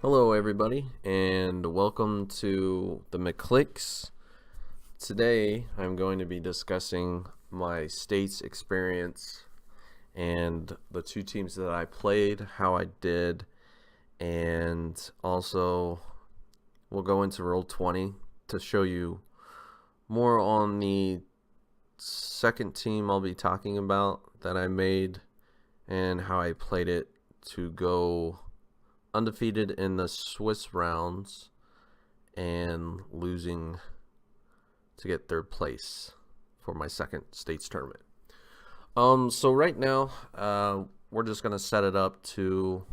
Hello, everybody, and welcome to the McClix. Today, I'm going to be discussing my state's experience and the two teams that I played, how I did, and also we'll go into Roll 20 to show you more on the second team I'll be talking about that I made and how I played it to go undefeated in the Swiss rounds and losing to get third place for my second states tournament. So right now, we're just gonna set it up to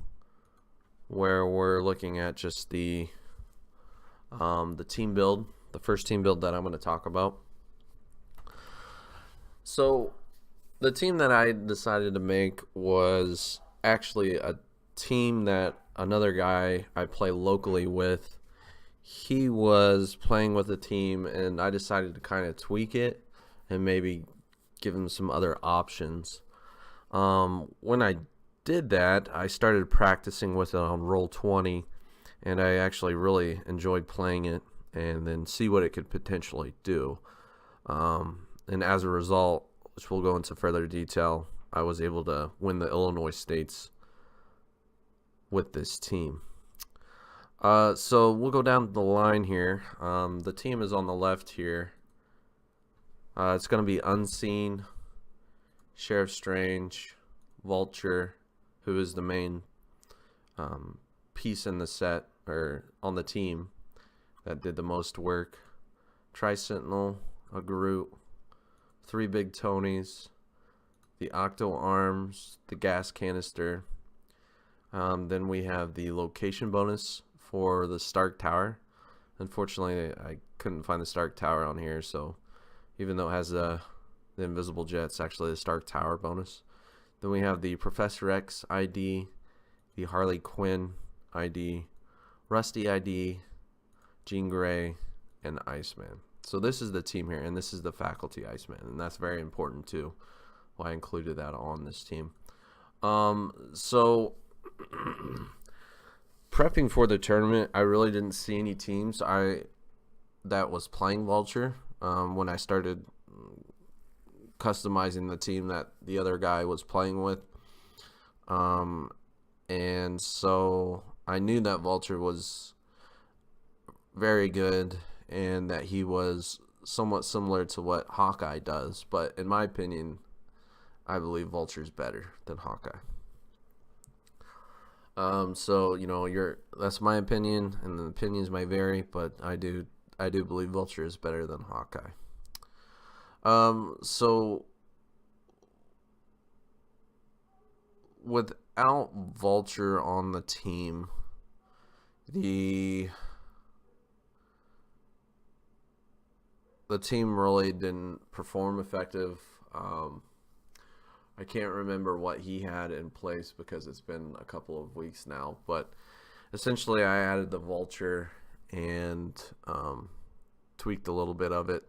where we're looking at just the team build, the first team build that I'm gonna talk about. So the team that I decided to make was actually a team that another guy I play locally with, he was playing with a team, and I decided to kind of tweak it and maybe give him some other options. When I did that, I started practicing with it on Roll 20, and I actually really enjoyed playing it and then see what it could potentially do. And as a result, which we'll go into further detail, I was able to win the Illinois States with this team. So we'll go down the line here. The team is on the left here. It's going to be Unseen, Sheriff Strange, Vulture, who is the main piece in the set, or on the team, that did the most work. Tri-Sentinel, a Groot, 3 Big Tonys, the Octo Arms, the Gas Canister. Then we have the location bonus for the Stark Tower. Unfortunately, I couldn't find the Stark Tower on here, so even though it has the Invisible Jet, it's actually the Stark Tower bonus. Then we have the Professor X ID, the Harley Quinn ID, Rusty ID, Jean Grey, and Iceman. So this is the team here, and this is the faculty Iceman, and that's very important too, why I included that on this team. So prepping for the tournament, I really didn't see any teams that was playing Vulture when I started customizing the team that the other guy was playing with. And so I knew that Vulture was very good and that he was somewhat similar to what Hawkeye does, but in my opinion, I believe Vulture's better than Hawkeye. So that's my opinion, and the opinions may vary, but I do believe Vulture is better than Hawkeye. So without Vulture on the team, the team really didn't perform effective. I can't remember what he had in place because it's been a couple of weeks now, but essentially I added the Vulture and tweaked a little bit of it,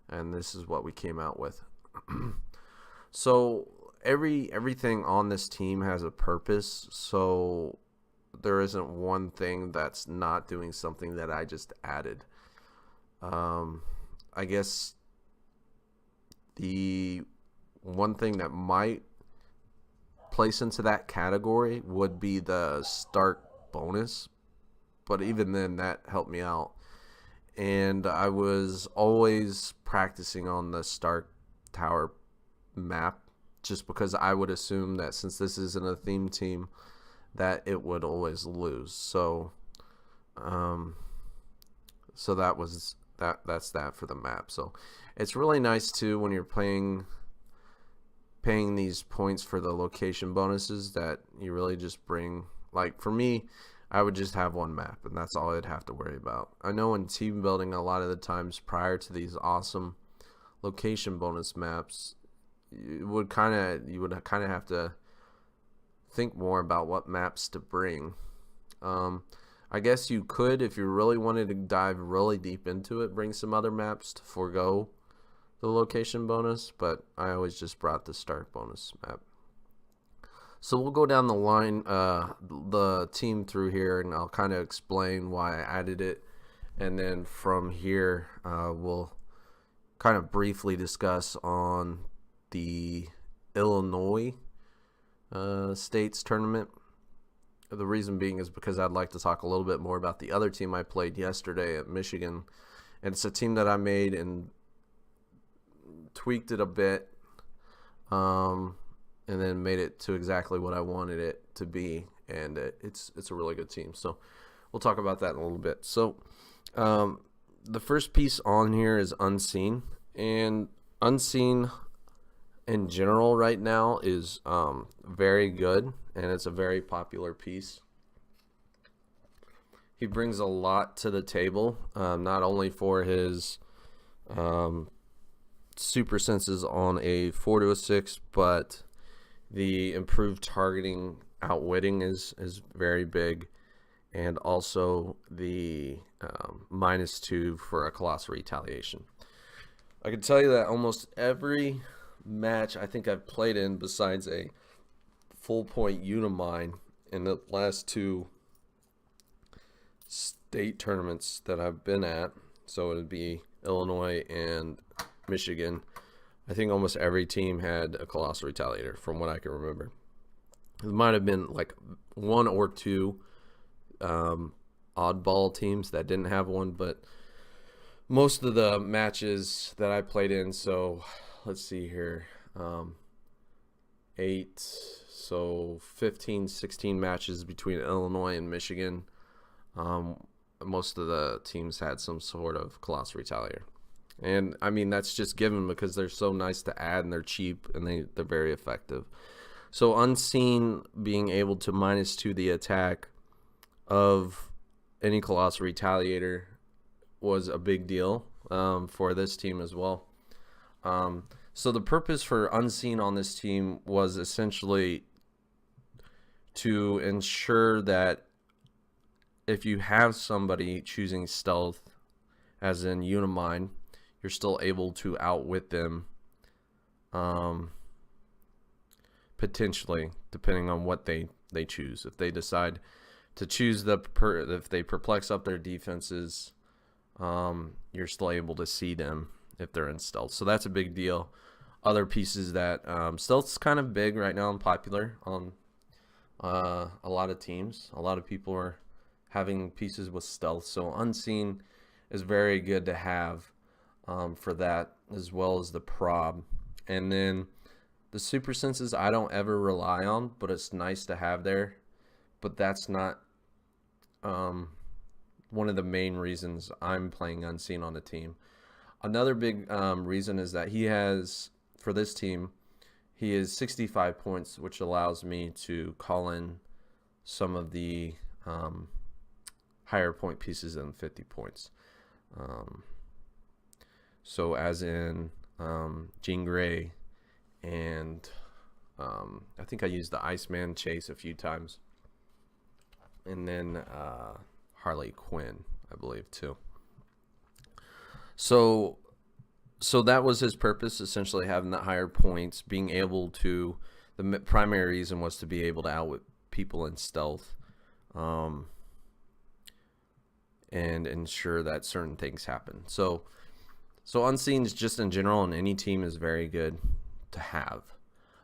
and this is what we came out with. So everything on this team has a purpose, so there isn't one thing that's not doing something that I just added. I guess the one thing that might place into that category would be the Stark bonus, but even then that helped me out, and I was always practicing on the Stark Tower map just because I would assume that since this isn't a theme team that it would always lose. So that's that for the map. So it's really nice too when you're paying these points for the location bonuses that you really just bring. Like for me, I would just have one map and that's all I'd have to worry about. I know in team building, a lot of the times prior to these awesome location bonus maps, you would kind of have to think more about what maps to bring. I guess you could, if you really wanted to dive really deep into it, bring some other maps to forego the location bonus, but I always just brought the Stark bonus map. So we'll go down the line, the team through here, and I'll kind of explain why I added it. And then from here, we'll kind of briefly discuss on the Illinois States tournament. The reason being is because I'd like to talk a little bit more about the other team I played yesterday at Michigan. And it's a team that I made and tweaked it a bit, and then made it to exactly what I wanted it to be. And it's a really good team. So we'll talk about that in a little bit. So the first piece on here is Unseen. And Unseen in general right now is very good, and it's a very popular piece. He brings a lot to the table, not only for his super senses on a 4 to a 6, but the improved targeting outwitting is very big, and also the -2 for a colossal retaliation. I can tell you that almost every match I think I've played in, besides a full point Unimine in the last 2 state tournaments that I've been at, so it would be Illinois and Michigan, I think almost every team had a colossal retaliator from what I can remember. It might have been like 1 or 2 oddball teams that didn't have one, but most of the matches that I played in, so let's see here, 15, 16 matches between Illinois and Michigan. Most of the teams had some sort of colossal retaliator. And I mean, that's just given because they're so nice to add and they're cheap and they're very effective. So Unseen being able to -2 the attack of any colossal retaliator was a big deal for this team as well. So the purpose for Unseen on this team was essentially to ensure that if you have somebody choosing stealth, as in Unimine, you're still able to outwit them, potentially, depending on what they choose. If they decide to choose if they perplex up their defenses, you're still able to see them if they're in stealth. So that's a big deal. Other pieces that stealth's kind of big right now and popular on a lot of teams. A lot of people are having pieces with stealth, so Unseen is very good to have for that, as well as the prob. And then the super senses I don't ever rely on, but it's nice to have there. But that's not one of the main reasons I'm playing Unseen on the team. Another big reason is that he has, for this team, he is 65 points, which allows me to call in some of the higher point pieces than 50 points. So as in Jean Grey, and I think I used the Iceman Chase a few times, and then Harley Quinn, I believe, too. So that was his purpose, essentially having the higher points, being able to, the primary reason was to be able to outwit people in stealth, and ensure that certain things happen. So Unseen is just in general on any team is very good to have.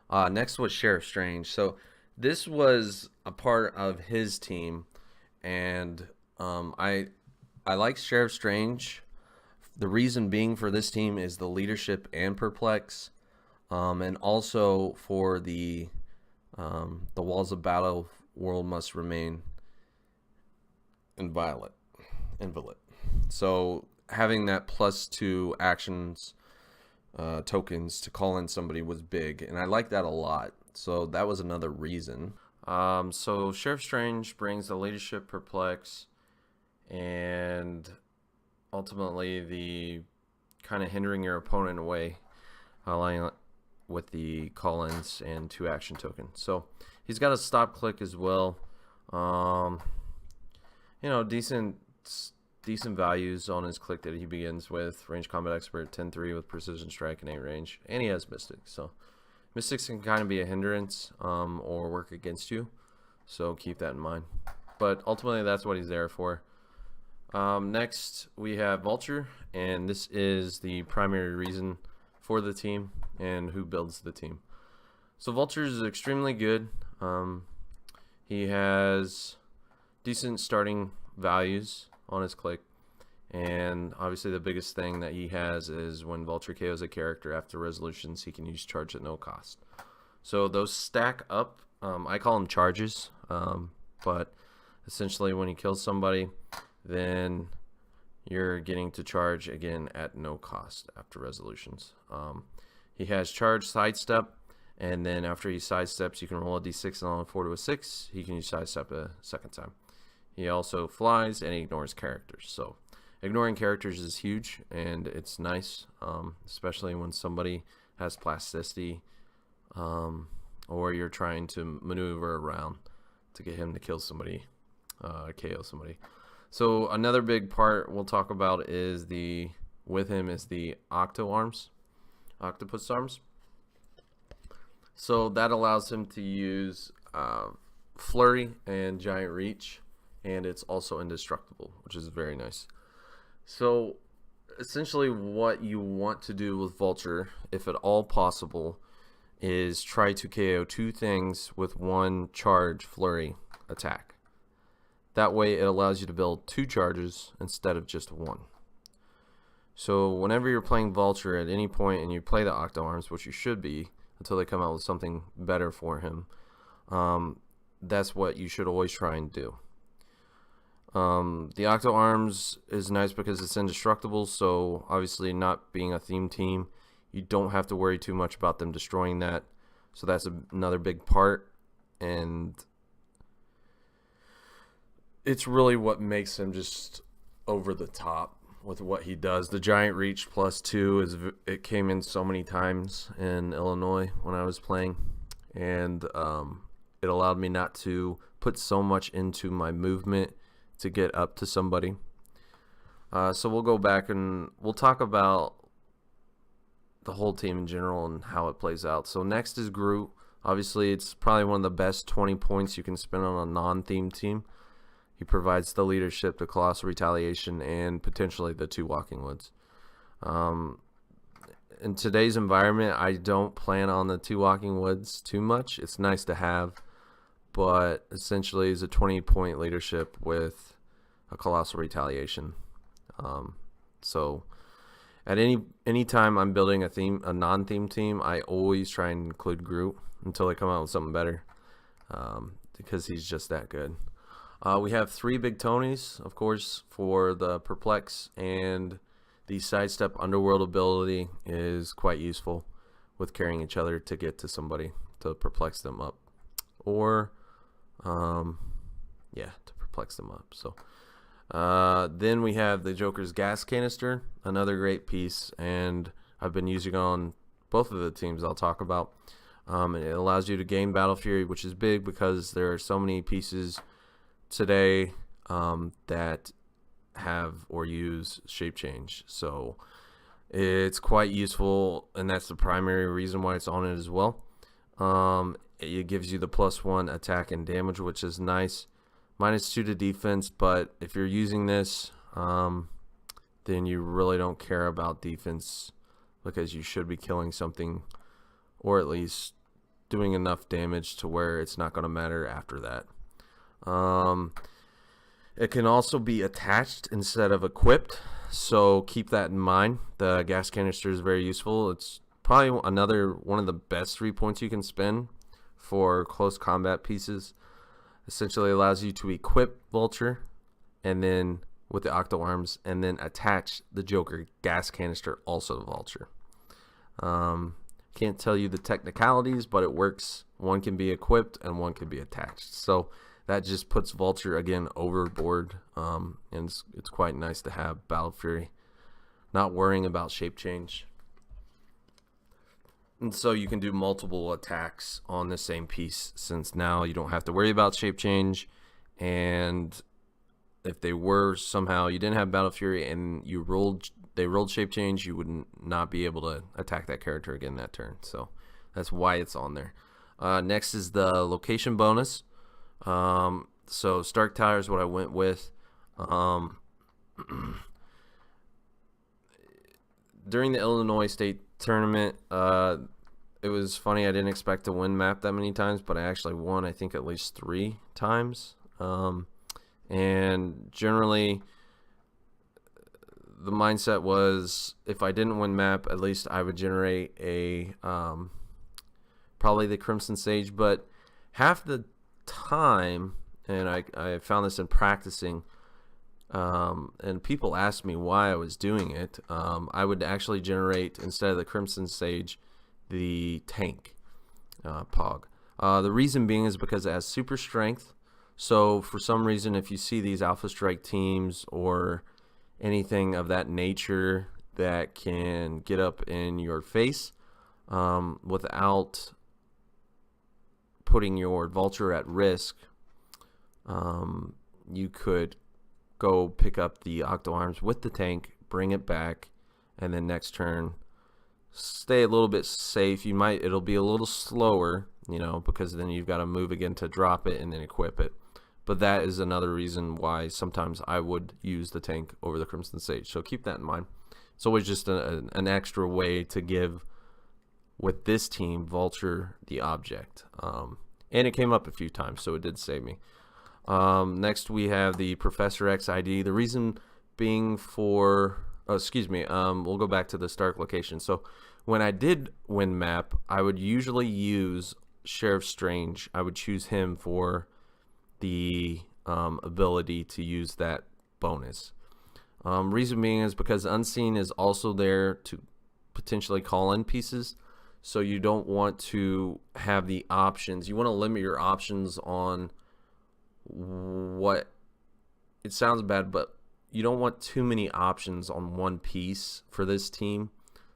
Next was Sheriff Strange. So this was a part of his team, and I like Sheriff Strange. The reason being for this team is the leadership and perplex, and also for the walls of battle world must remain inviolate. So having that +2 actions tokens to call in somebody was big, and I like that a lot. So that was another reason. So Sheriff Strange brings the leadership, perplex, and ultimately the kind of hindering your opponent away, allowing with the call-ins and 2 action tokens. So he's got a stop click as well. Decent values on his click that he begins with. Range combat expert, 10-3 with precision strike and 8 range, and he has mystic. So Mystics can kind of be a hindrance or work against you, so keep that in mind. But ultimately, that's what he's there for. Next, we have Vulture, and this is the primary reason for the team and who builds the team. So Vulture is extremely good. He has decent starting values on his click, and obviously the biggest thing that he has is when Vulture KOs a character after resolutions, he can use charge at no cost. So those stack up. I call them charges, but essentially when he kills somebody, then you're getting to charge again at no cost after resolutions. He has charge, sidestep, and then after he sidesteps, you can roll a d6 and on a 4 to a 6. He can use sidestep a second time. He also flies and he ignores characters. So ignoring characters is huge, and it's nice, especially when somebody has plasticity, or you're trying to maneuver around to get him to kill somebody, KO somebody. So another big part we'll talk about is with him is the octopus arms. So that allows him to use flurry and giant reach, and it's also indestructible, which is very nice. So essentially what you want to do with Vulture, if at all possible, is try to KO 2 things with 1 charge flurry attack. That way it allows you to build 2 charges instead of just 1. So whenever you're playing Vulture at any point and you play the Octo Arms, which you should be until they come out with something better for him, that's what you should always try and do. The Octo Arms is nice because it's indestructible, so obviously not being a theme team, you don't have to worry too much about them destroying that. So that's another big part, and it's really what makes him just over the top with what he does. The giant reach +2 it came in so many times in Illinois when I was playing, and it allowed me not to put so much into my movement to get up to somebody. So we'll go back and we'll talk about the whole team in general and how it plays out. So next is Groot. Obviously, it's probably one of the best 20 points you can spend on a non-themed team. He provides the leadership, the Colossal Retaliation, and potentially the 2 Walking Woods. In today's environment, I don't plan on the 2 Walking Woods too much. It's nice to have, but essentially it's a 20-point leadership with a Colossal Retaliation. So at any time I'm building a non-theme team, I always try and include Groot until they come out with something better, because he's just that good. We have 3 big Tonys, of course, for the Perplex, and the Sidestep Underworld ability is quite useful with carrying each other to get to somebody to perplex them up, or to perplex them up. So then we have the Joker's Gas Canister, another great piece, and I've been using it on both of the teams I'll talk about. And it allows you to gain Battle Fury, which is big because there are so many pieces today that have or use shape change. So it's quite useful, and that's the primary reason why it's on it as well. It gives you the +1 attack and damage, which is nice. -2 to defense, but if you're using this, then you really don't care about defense because you should be killing something, or at least doing enough damage to where it's not going to matter after that. It can also be attached instead of equipped, so keep that in mind. The gas canister is very useful. It's probably one of the best 3 points you can spend for close combat pieces. Essentially allows you to equip Vulture, and then with the Octo Arms, and then attach the Joker gas canister also to Vulture. Can't tell you the technicalities, but it works. One can be equipped and one can be attached. So that just puts Vulture again overboard, and it's quite nice to have Battle Fury, not worrying about shape change. And so you can do multiple attacks on the same piece, since now you don't have to worry about shape change. And if they were somehow you didn't have Battle Fury and they rolled shape change, you would not be able to attack that character again that turn. So That's why it's on there. Next is the location bonus. So Stark Tower is what I went with. During the Illinois State tournament, it was funny. I didn't expect to win map that many times, but I actually won, I think, at least 3 times. And generally, the mindset was if I didn't win map, at least I would generate a probably the Crimson Sage. But half the time, and I found this in practicing, and people asked me why I was doing it, I would actually generate, instead of the Crimson Sage, the tank Pog. The reason being is because it has super strength. So for some reason, if you see these Alpha Strike teams or anything of that nature that can get up in your face without putting your Vulture at risk, you could go pick up the Octo Arms with the tank, bring it back, and then next turn stay a little bit safe. It'll be a little slower, because then you've got to move again to drop it and then equip it. But that is another reason why sometimes I would use the tank over the Crimson Sage. So keep that in mind. It's always just an extra way to give, with this team, Vulture the object. And it came up a few times, so it did save me. Next we have the Professor X ID. The reason being we'll go back to the Stark location. So when I did win map, I would usually use Sheriff Strange. I would choose him for the ability to use that bonus. Reason being is because Unseen is also there to potentially call in pieces. So you don't want to have the options. You want to limit your options on what, it sounds bad, but you don't want too many options on one piece for this team.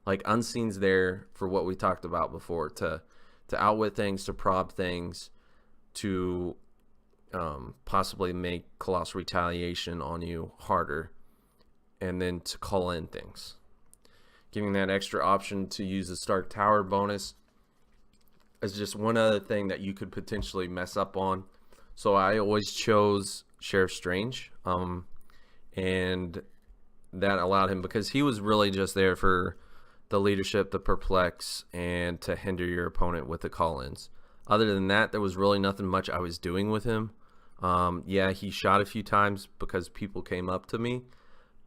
Like Unseen's there for what we talked about before, to outwit things, to prob things, to possibly make Colossal Retaliation on you harder, and then to call in things. Giving that extra option to use the Stark Tower bonus is just one other thing that you could potentially mess up on. So I always chose Sheriff Strange, and that allowed him, because he was really just there for the leadership, the perplex, and to hinder your opponent with the call-ins. Other than that, there was really nothing much I was doing with him. Yeah, he shot a few times because people came up to me,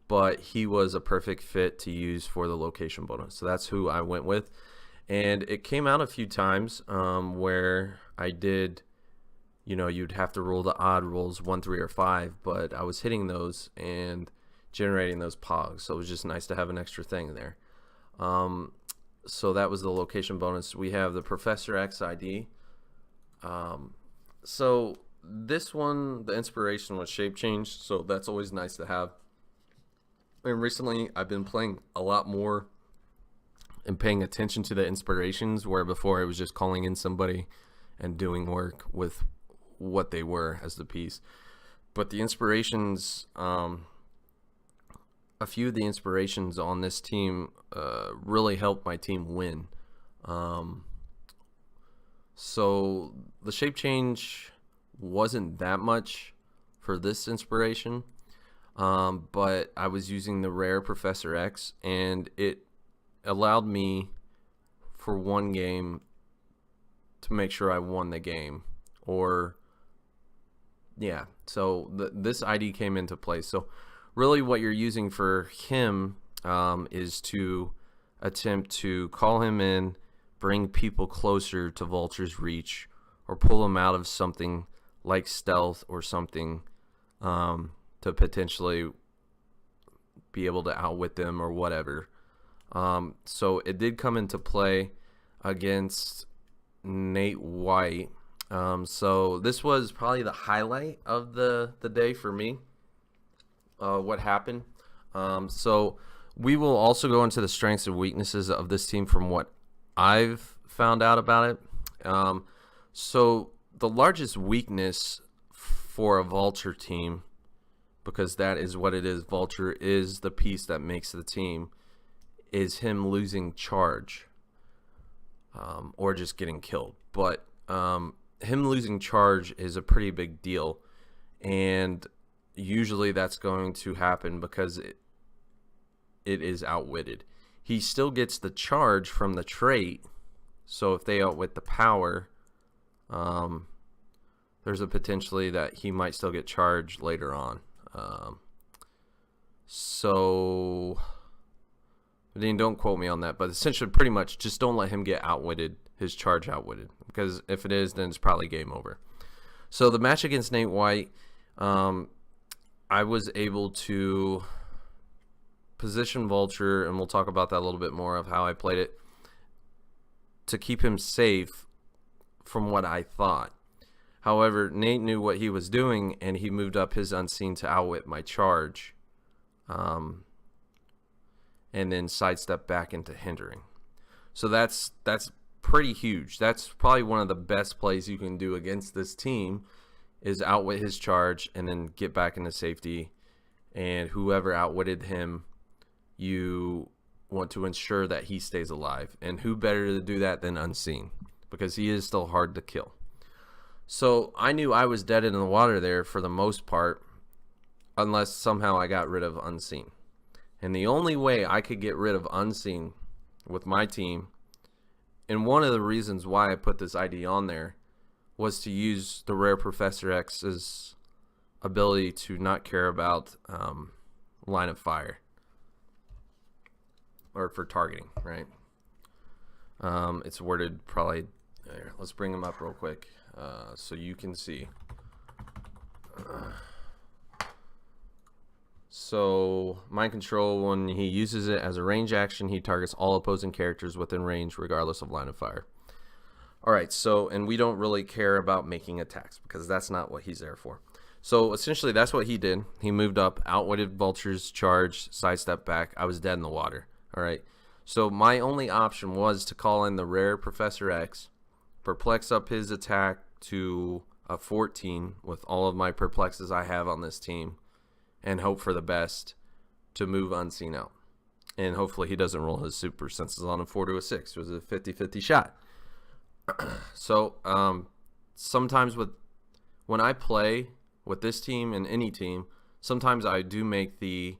but he was a perfect fit to use for the location bonus. So that's who I went with. And it came out a few times where I did, you'd have to roll the odd rolls, 1, 3, or 5, but I was hitting those and generating those pogs. So it was just nice to have an extra thing there. So that was the location bonus. We have the Professor X ID. So this one, the inspiration was shape change, so that's always nice to have. And recently I've been playing a lot more and paying attention to the inspirations, where before it was just calling in somebody and doing work with what they were as the piece. But the inspirations, a few of the inspirations on this team really helped my team win. So the shape change wasn't that much for this inspiration, but I was using the rare Professor X, and it allowed me for one game to make sure I won the game. Or yeah, so this ID came into play. So really what you're using for him is to attempt to call him in, bring people closer to Vulture's reach, or pull them out of something like stealth or something to potentially be able to outwit them or whatever. So it did come into play against Nate White. So this was probably the highlight of the day for me, what happened. So we will also go into the strengths and weaknesses of this team from what I've found out about it. So the largest weakness for a Vulture team, because that is what it is, Vulture is the piece that makes the team, is him losing charge. or just getting killed. But him losing charge is a pretty big deal, and usually that's going to happen because it is outwitted. He still gets the charge from the trait, so if they outwit the power, there's a potentially that he might still get charged later on. So then don't quote me on that, but essentially pretty much just don't let him get outwitted, his charge outwitted, because if it is, then it's probably game over. So the match against Nate White, I was able to position Vulture, and we'll talk about that a little bit more of how I played it, to keep him safe from what I thought. However, Nate knew what he was doing, and he moved up his unseen to outwit my charge, and then sidestep back into hindering. So that's pretty huge. That's probably one of the best plays you can do against this team, is outwit his charge and then get back into safety, and whoever outwitted him, you want to ensure that he stays alive. And who better to do that than Unseen, because he is still hard to kill. So I knew I was dead in the water there for the most part, unless somehow I got rid of Unseen. And the only way I could get rid of Unseen with my team, and one of the reasons why I put this ID on there, was to use the rare Professor X's ability to not care about line of fire, or for targeting, right? It's worded probably there. Let's bring him up real quick so you can see. So mind control, when he uses it as a range action, he targets all opposing characters within range regardless of line of fire. Alright, so, and we don't really care about making attacks because that's not what he's there for. So essentially that's what he did. He moved up, outwitted Vulture's charge, sidestep back. I was dead in the water. Alright, so my only option was to call in the rare Professor X, perplex up his attack to a 14 with all of my perplexes I have on this team, and hope for the best to move Unseen out. And hopefully he doesn't roll his super senses on a 4 to a 6. It was a 50-50 shot. So sometimes when I play with this team and any team, sometimes I do make the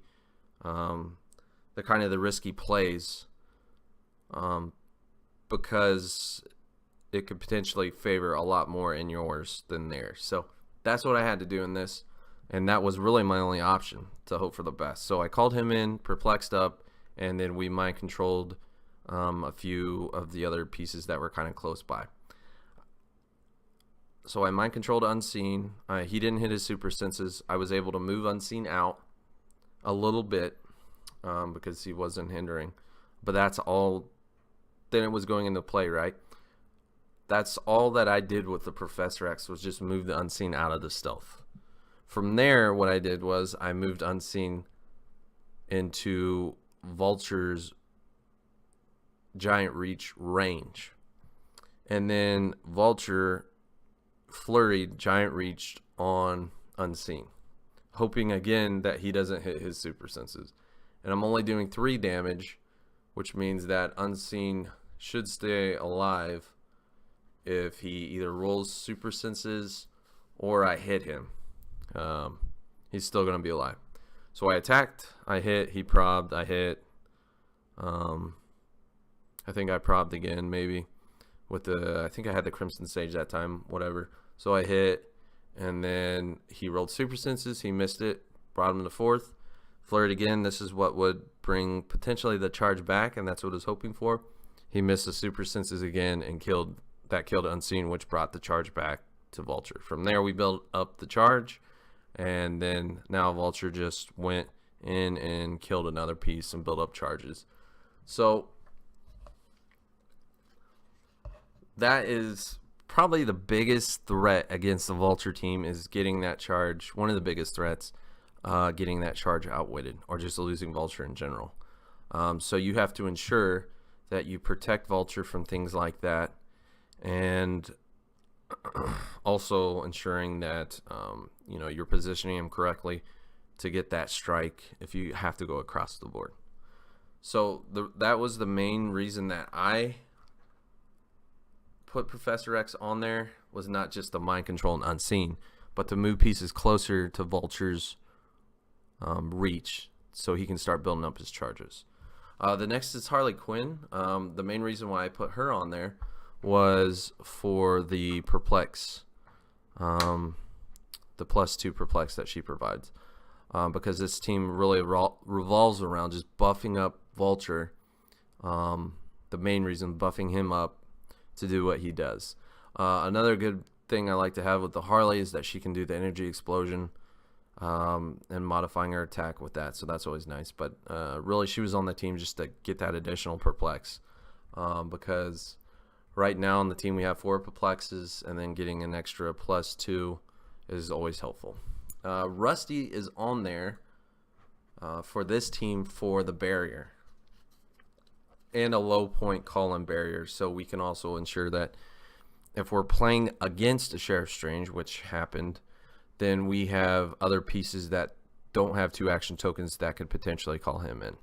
kind of the risky plays, because it could potentially favor a lot more in yours than theirs. So that's what I had to do in this, and that was really my only option, to hope for the best. So I called him in, perplexed up, and then we mind controlled a few of the other pieces that were kind of close by. So I mind controlled Unseen. He didn't hit his super senses. I was able to move Unseen out a little bit because he wasn't hindering. But that's all. Then it was going into play, right? That's all that I did with the Professor X, was just move the Unseen out of the stealth. From there, what I did was I moved Unseen into Vulture's giant reach range, and then Vulture flurried giant reached on Unseen, hoping again that he doesn't hit his super senses. And I'm only doing 3 damage, which means that Unseen should stay alive if he either rolls super senses or I hit him. He's still gonna be alive. So I attacked, I hit, he probed, I hit. I think I probed again, maybe with the, I think I had the Crimson Sage that time, whatever. So I hit, and then he rolled super senses, he missed it, brought him to 4th, flurried again. This is what would bring potentially the charge back, and that's what I was hoping for. He missed the super senses again and killed Unseen, which brought the charge back to Vulture. From there we built up the charge, and then now Vulture just went in and killed another piece and built up charges. So that is probably the biggest threat against the Vulture team, is getting that charge. One of the biggest threats, getting that charge outwitted, or just losing Vulture in general. So you have to ensure that you protect Vulture from things like that, and also ensuring that you're positioning him correctly to get that strike if you have to go across the board. So that was the main reason that I put Professor X on there was not just the mind control and unseen, but to move pieces closer to Vulture's reach so he can start building up his charges. The next is Harley Quinn. The main reason why I put her on there was for the perplex, the +2 perplex that she provides, because this team really revolves around just buffing up Vulture. The main reason, buffing him up to do what he does. Another good thing I like to have with the Harley is that she can do the energy explosion, and modifying her attack with that, so that's always nice. But really, she was on the team just to get that additional perplex, because right now on the team we have 4 perplexes, and then getting an extra +2 is always helpful. Rusty is on there for this team for the barrier and a low point call-in barrier, so we can also ensure that if we're playing against a Sheriff Strange, which happened, then we have other pieces that don't have 2 action tokens that could potentially call him in.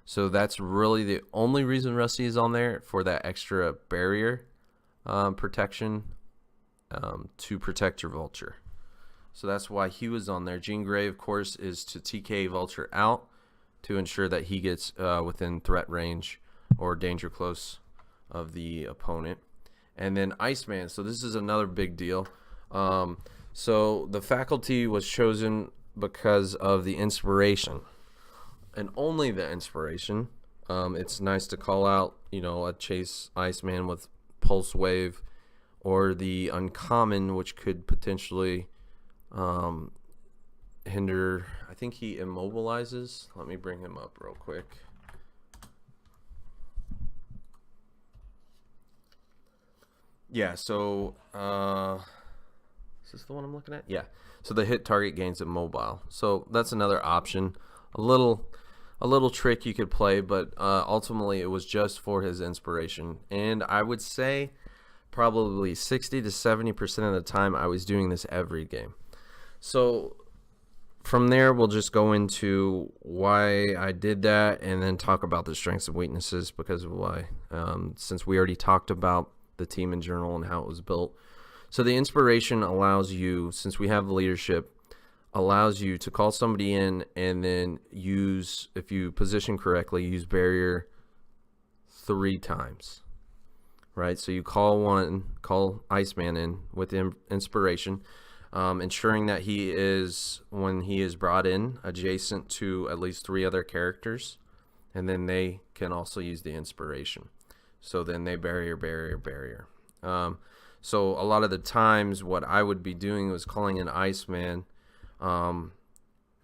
So that's really the only reason Rusty is on there, for that extra barrier protection, to protect your Vulture. So that's why he was on there. Jean Grey, of course, is to TK Vulture out to ensure that he gets within threat range or danger close of the opponent. And then Iceman. So this is another big deal. So the faculty was chosen because of the inspiration, and only the inspiration. It's nice to call out, a Chase Iceman with Pulse Wave, or the uncommon, which could potentially hinder. I think he immobilizes. Let me bring him up real quick. Yeah, so is this the one I'm looking at? Yeah. So the hit target gains immobile. So that's another option. A little trick you could play, but ultimately it was just for his inspiration. And I would say probably 60 to 70% of the time I was doing this every game. So from there, we'll just go into why I did that, and then talk about the strengths and weaknesses because of why. Since we already talked about the team in general and how it was built. So the inspiration allows you, since we have leadership, allows you to call somebody in and then use, if you position correctly, use barrier 3 times, right? So you call Iceman in with inspiration, ensuring that he is, when he is brought in, adjacent to at least 3 other characters, and then they can also use the inspiration. So then they barrier. So a lot of the times what I would be doing was calling an Iceman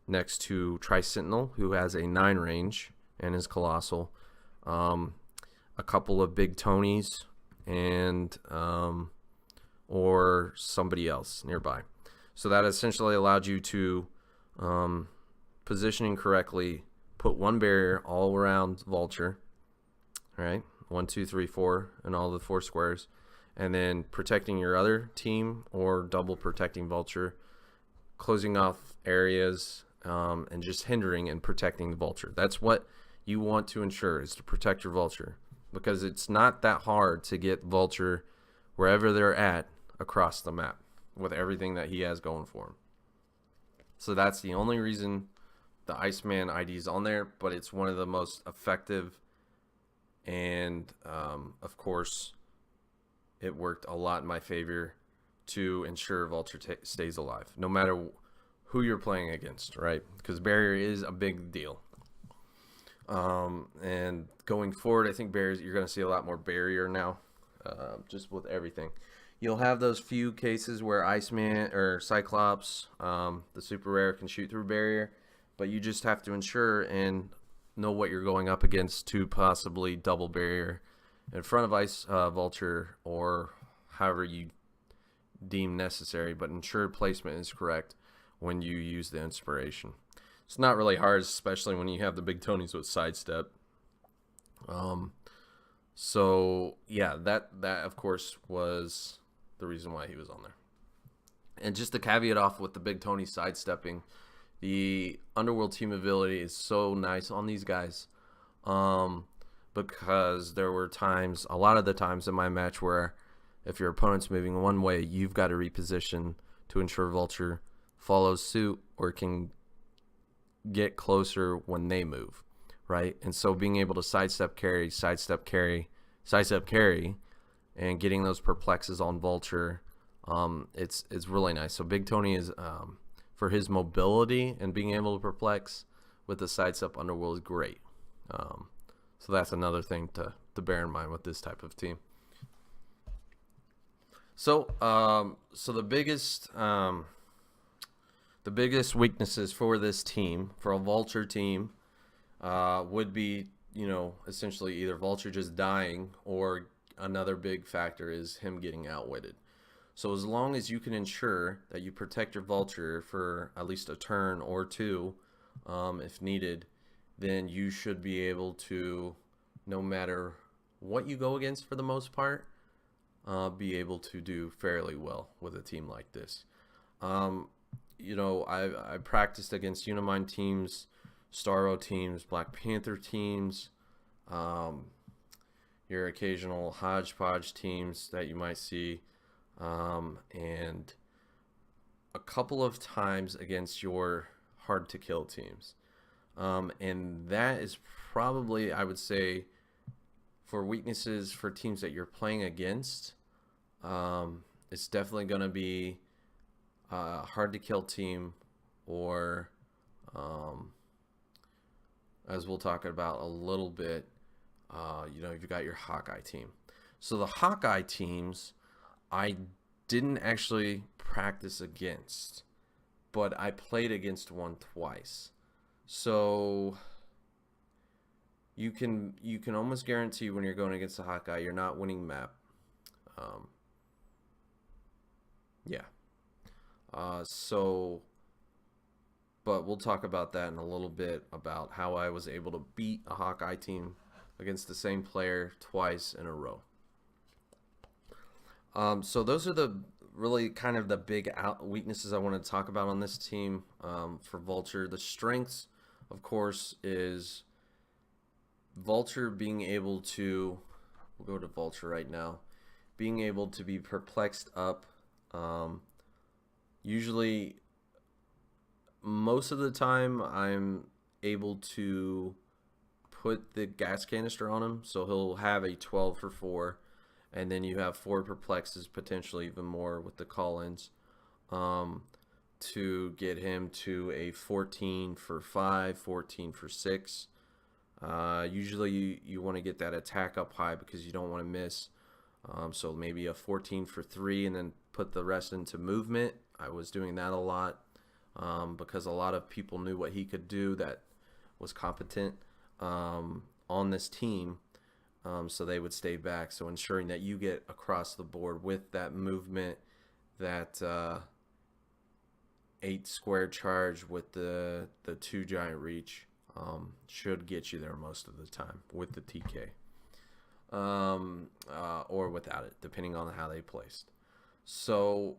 next to Tri-Sentinel, who has a 9 range and is colossal, a couple of Big Tonys, and or somebody else nearby. So that essentially allowed you to, positioning correctly, put 1 barrier all around Vulture, right? 1, 2, 3, 4, and all the 4 squares, and then protecting your other team, or double protecting Vulture, closing off areas, and just hindering and protecting the Vulture. That's what you want to ensure, is to protect your Vulture, because it's not that hard to get Vulture wherever they're at across the map with everything that he has going for him. So that's the only reason the Iceman ID is on there, but it's one of the most effective. And of course, it worked a lot in my favor to ensure Vulture stays alive, no matter who you're playing against, right? Because barrier is a big deal. And going forward, I think barriers, you're going to see a lot more barrier now, just with everything. You'll have those few cases where Iceman or Cyclops, the super rare, can shoot through barrier, but you just have to ensure and know what you're going up against to possibly double barrier in front of Vulture, or however you deem necessary, but ensure placement is correct when you use the inspiration. It's not really hard, especially when you have the Big Tonys with sidestep. So yeah, that of course was the reason why he was on there. And just to caveat off with the Big Tony sidestepping, the Underworld team ability is so nice on these guys, because there were times, a lot of the times in my match, where If your opponent's moving one way, you've got to reposition to ensure Vulture follows suit or can get closer when they move, right? And so being able to sidestep carry, and getting those perplexes on Vulture, it's really nice. So Big Tony is for his mobility and being able to perplex with the sidestep underworld is great. So that's another thing to bear in mind with this type of team. So the biggest weaknesses for this team, for a Vulture team, would be, essentially either Vulture just dying, or another big factor is him getting outwitted. So as long as you can ensure that you protect your Vulture for at least a turn or two, if needed, then you should be able to, no matter what you go against for the most part, be able to do fairly well with a team like this. I practiced against Unimind teams, Starro teams, Black Panther teams, your occasional hodgepodge teams that you might see, and a couple of times against your hard to kill teams. And that is probably, I would say, for weaknesses for teams that you're playing against, it's definitely going to be a hard to kill team, or as we'll talk about a little bit, you've got your Hawkeye team. So the Hawkeye teams, I didn't actually practice against, but I played against one twice. So you can almost guarantee when you're going against a Hawkeye, you're not winning map. But we'll talk about that in a little bit, about how I was able to beat a Hawkeye team against the same player twice in a row. So those are the really kind of the big weaknesses I want to talk about on this team for Vulture. The strengths, of course, is Vulture being able to, we'll go to Vulture right now, being able to be perplexed up. Usually, most of the time, I'm able to put the gas canister on him, so he'll have a 12 for 4, and then you have 4 perplexes, potentially even more with the call-ins, to get him to a 14 for 5, 14 for 6. Usually you want to get that attack up high because you don't want to miss. So maybe a 14 for 3 and then put the rest into movement. I was doing that a lot because a lot of people knew what he could do that was competent on this team. So they would stay back. So ensuring that you get across the board with that movement, that 8 square charge with the 2 giant reach should get you there most of the time with the TK. Or without it, depending on how they placed. So,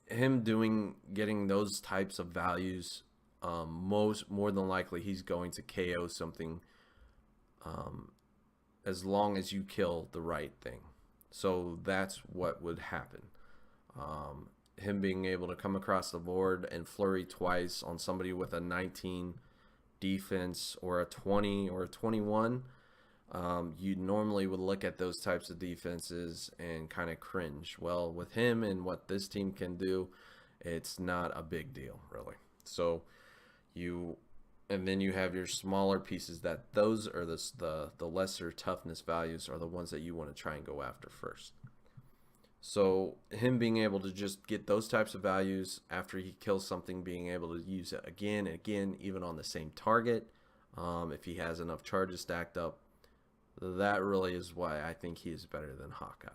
him getting those types of values, more than likely he's going to KO something, as long as you kill the right thing. So that's what would happen. Him being able to come across the board and flurry twice on somebody with a 19 defense or a 20 or a 21, you normally would look at those types of defenses and kind of cringe. Well, with him and what this team can do, it's not a big deal, really. So and then you have your smaller pieces, that those are the lesser toughness values are the ones that you want to try and go after first. So him being able to just get those types of values after he kills something, being able to use it again and again, even on the same target, if he has enough charges stacked up, that really is why I think he is better than Hawkeye.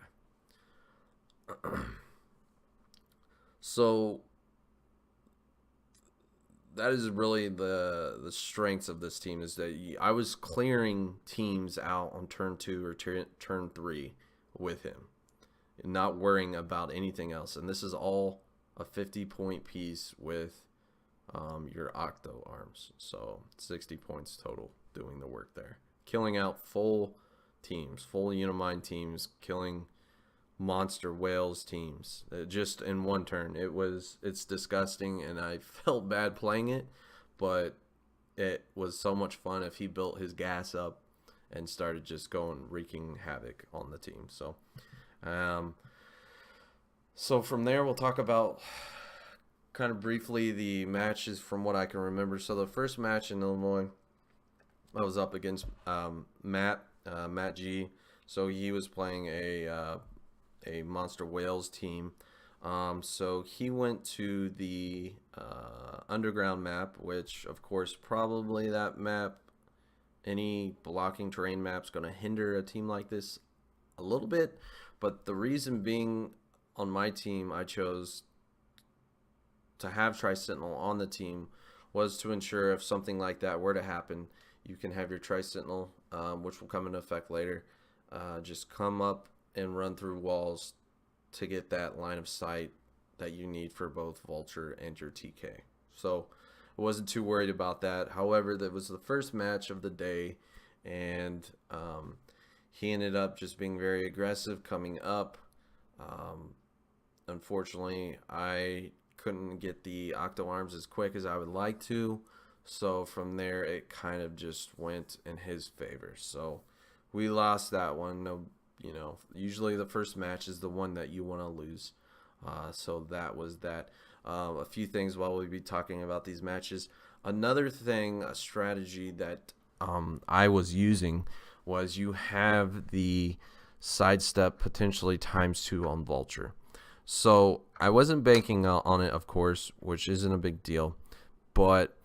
So that is really the strengths of this team, is that I was clearing teams out on turn 2 or turn 3 with him, and not worrying about anything else. And this is all a 50-point piece with your Octo arms. So 60 points total doing the work there. Killing out full teams, full Unimind teams, killing monster whales teams just in one turn. It's disgusting, and I felt bad playing it, but it was so much fun if he built his gas up and started just going wreaking havoc on the team. Um, so from there, we'll talk about kind of briefly the matches from what I can remember. So the first match in Illinois, I was up against Matt G. So he was playing a Monster Whales team. So he went to the underground map, which of course probably that map, any blocking terrain map's going to hinder a team like this a little bit. But the reason being, on my team, I chose to have Tri-Sentinel on the team was to ensure if something like that were to happen, you can have your Tri-Sentinel, which will come into effect later, just come up and run through walls to get that line of sight that you need for both Vulture and your TK. So I wasn't too worried about that. However, that was the first match of the day, and he ended up just being very aggressive coming up. Unfortunately, I couldn't get the Octo Arms as quick as I would like to, so from there it kind of just went in his favor. So we lost that one. No, usually the first match is the one that you want to lose. So that was that. A few things while we be talking about these matches. Another thing, a strategy that I was using was you have the sidestep potentially ×2 on Vulture. So I wasn't banking on it, of course, which isn't a big deal. But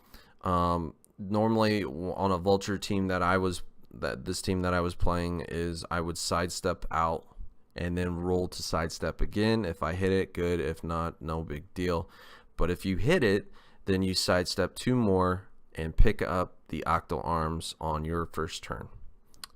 normally on a Vulture team this team that I was playing is I would sidestep out and then roll to sidestep again. If I hit it, good. If not, no big deal. But if you hit it, then you sidestep 2 more and pick up the Octo Arms on your first turn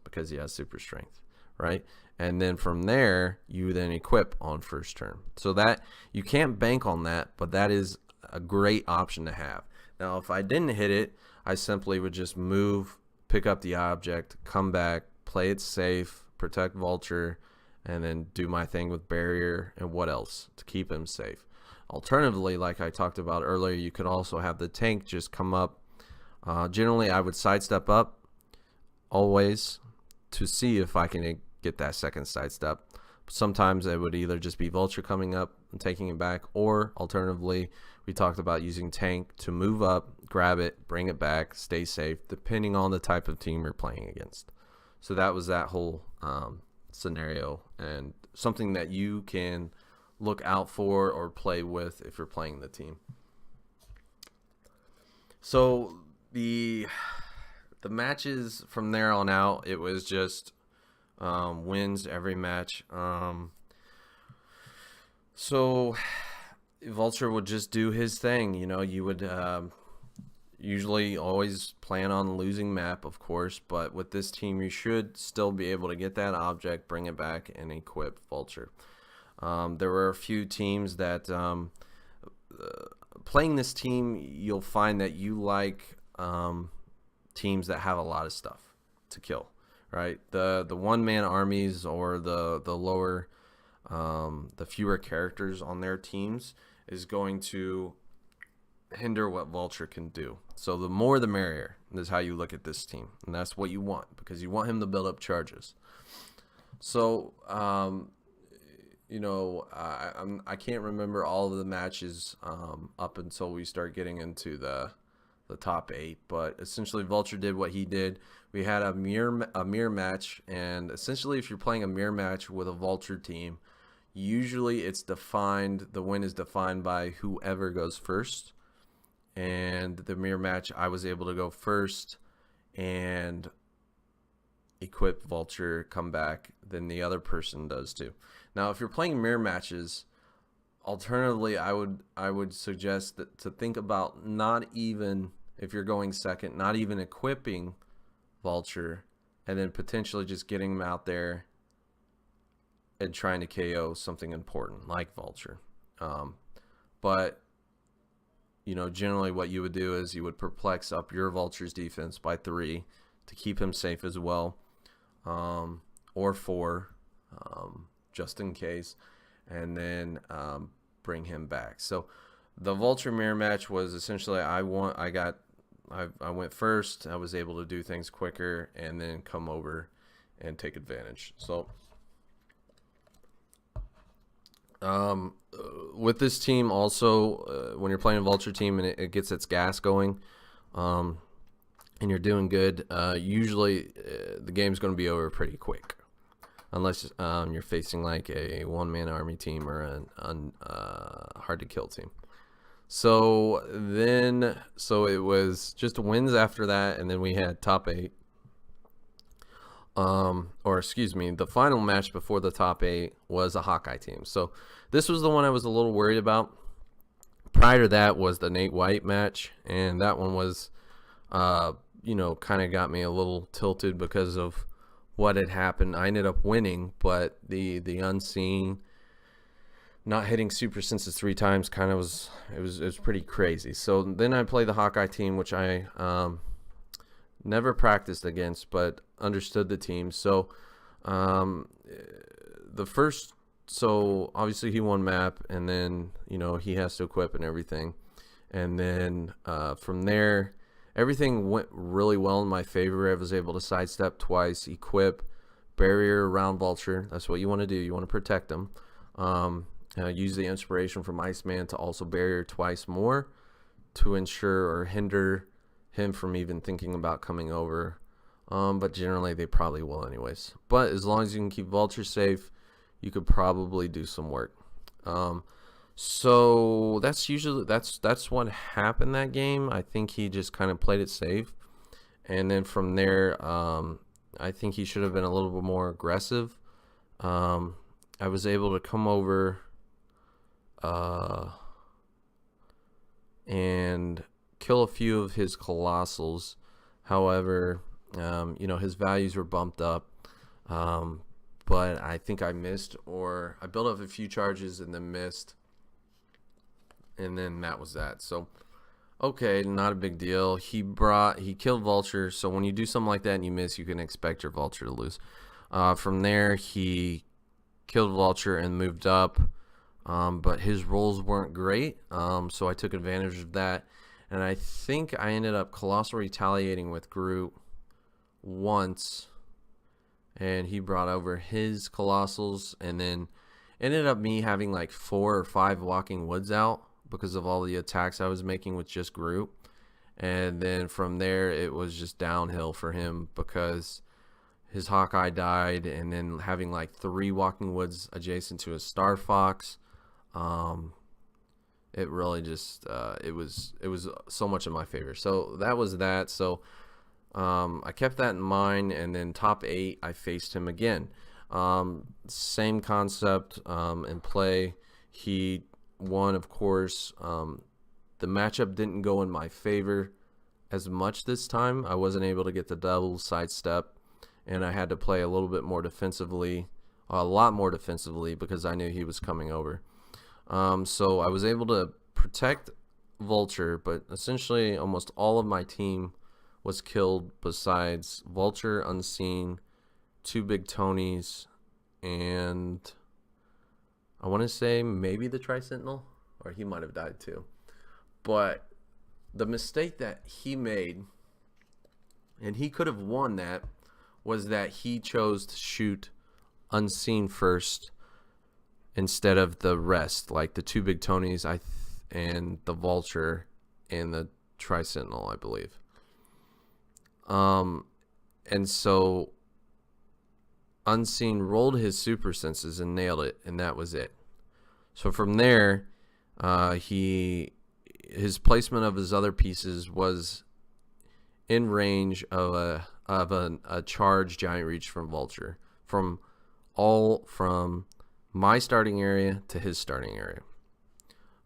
because he has super strength, right? And then from there, you then equip on first turn. So that you can't bank on that, but that is a great option to have. Now, if I didn't hit it, I simply would just move, pick up the object, come back, play it safe, protect Vulture, and then do my thing with barrier and what else to keep him safe. Alternatively, like I talked about earlier, you could also have the tank just come up. Generally, I would sidestep up always to see if I can get that second sidestep. Sometimes it would either just be Vulture coming up and taking it back, or alternatively, we talked about using tank to move up, grab it, bring it back, stay safe, depending on the type of team you're playing against. So that was that whole scenario, and something that you can look out for or play with if you're playing the team. So the matches from there on out, it was just wins every match. So Vulture would just do his thing. You would usually always plan on losing map, of course, but with this team, you should still be able to get that object, bring it back, and equip Vulture. There were a few teams that playing this team, you'll find that you like teams that have a lot of stuff to kill, right? The one-man armies or the lower, the fewer characters on their teams is going to hinder what Vulture can do. So the more the merrier is how you look at this team, and that's what you want, because you want him to build up charges. So I can't remember all of the matches up until we start getting into the top 8, but essentially Vulture did what he did. We had a mirror match, and essentially if you're playing a mirror match with a Vulture team, usually it's defined, the win is defined by whoever goes first. And the mirror match, I was able to go first and equip Vulture, come back, then the other person does too. Now, if you're playing mirror matches, alternatively, I would suggest that to think about not even, if you're going second, not even equipping Vulture, and then potentially just getting him out there and trying to KO something important like Vulture. But generally what you would do is you would perplex up your Vulture's defense by 3 to keep him safe as well, or 4. just in case, and then bring him back. So the Vulture mirror match was essentially I went first. I was able to do things quicker and then come over and take advantage. So with this team also, when you're playing a Vulture team and it gets its gas going, and you're doing good, usually the game's going to be over pretty quick, unless you're facing like a one-man army team or a hard-to-kill team. So it was just wins after that, and then we had top 8. The final match before the top 8 was a Hawkeye team. So this was the one I was a little worried about. Prior to that was the Nate White match, and that one was, kind of got me a little tilted because of what had happened. I ended up winning, but the unseen not hitting super senses 3 times kind of was pretty crazy. So then I played the Hawkeye team, which I never practiced against, but understood the team. So so obviously he won map, and then he has to equip and everything, and then from there everything went really well in my favor. I was able to sidestep twice, equip, barrier around Vulture. That's what you want to do. You want to protect him. Use the inspiration from Iceman to also barrier twice more to ensure or hinder him from even thinking about coming over. But generally they probably will anyways. But as long as you can keep Vulture safe, you could probably do some work. So that's what happened that game. I think he just kind of played it safe, and then from there, I think he should have been a little bit more aggressive. I was able to come over and kill a few of his Colossals. However, his values were bumped up, but I think I missed, or I built up a few charges and then missed, and then that was that. So okay, not a big deal. He killed Vulture, so when you do something like that and you miss, you can expect your Vulture to lose. From there, he killed Vulture and moved up, but his rolls weren't great, so I took advantage of that, and I think I ended up Colossal retaliating with Groot once, and he brought over his Colossals, and then ended up me having like 4 or 5 Walking Woods out because of all the attacks I was making with just Groot. And then from there it was just downhill for him because his Hawkeye died, and then having like 3 Walking Woods adjacent to a Star Fox, it really just it was so much in my favor. So that was that. So I kept that in mind, and then top 8 I faced him again. Same concept in play. He won, of course. The matchup didn't go in my favor as much this time. I wasn't able to get the double sidestep, and I had to play a little bit more defensively, a lot more defensively, because I knew he was coming over. So I was able to protect Vulture, but essentially almost all of my team was killed besides Vulture, Unseen, 2 Big Tonys, and I want to say maybe the Tri-Sentinel, or he might have died too. But the mistake that he made, and he could have won that, was that he chose to shoot Unseen first instead of the rest, like the 2 Big Tonys and the Vulture and the Tri-Sentinel, I believe. And so Unseen rolled his super senses and nailed it, and that was it. So from there, his placement of his other pieces was in range of a charge giant reach from Vulture, from my starting area to his starting area.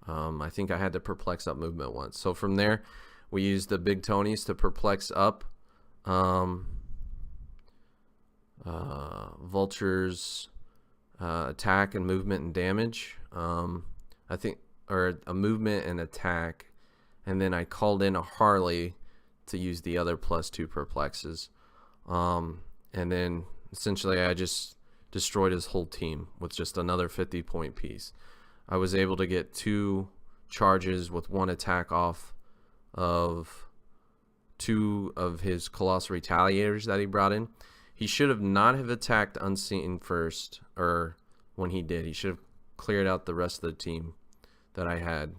I think I had to perplex up movement once. So from there, we used the Big Tonys to perplex up Vulture's attack and movement and damage. I think, or a movement and attack, and then I called in a Harley to use the other +2 perplexes. And then essentially I just destroyed his whole team with just another 50-point piece. I was able to get 2 charges with 1 attack off of 2 of his Colossal Retaliators that he brought in. He should have not have attacked Unseen first, or when he did. He should have cleared out the rest of the team that I had,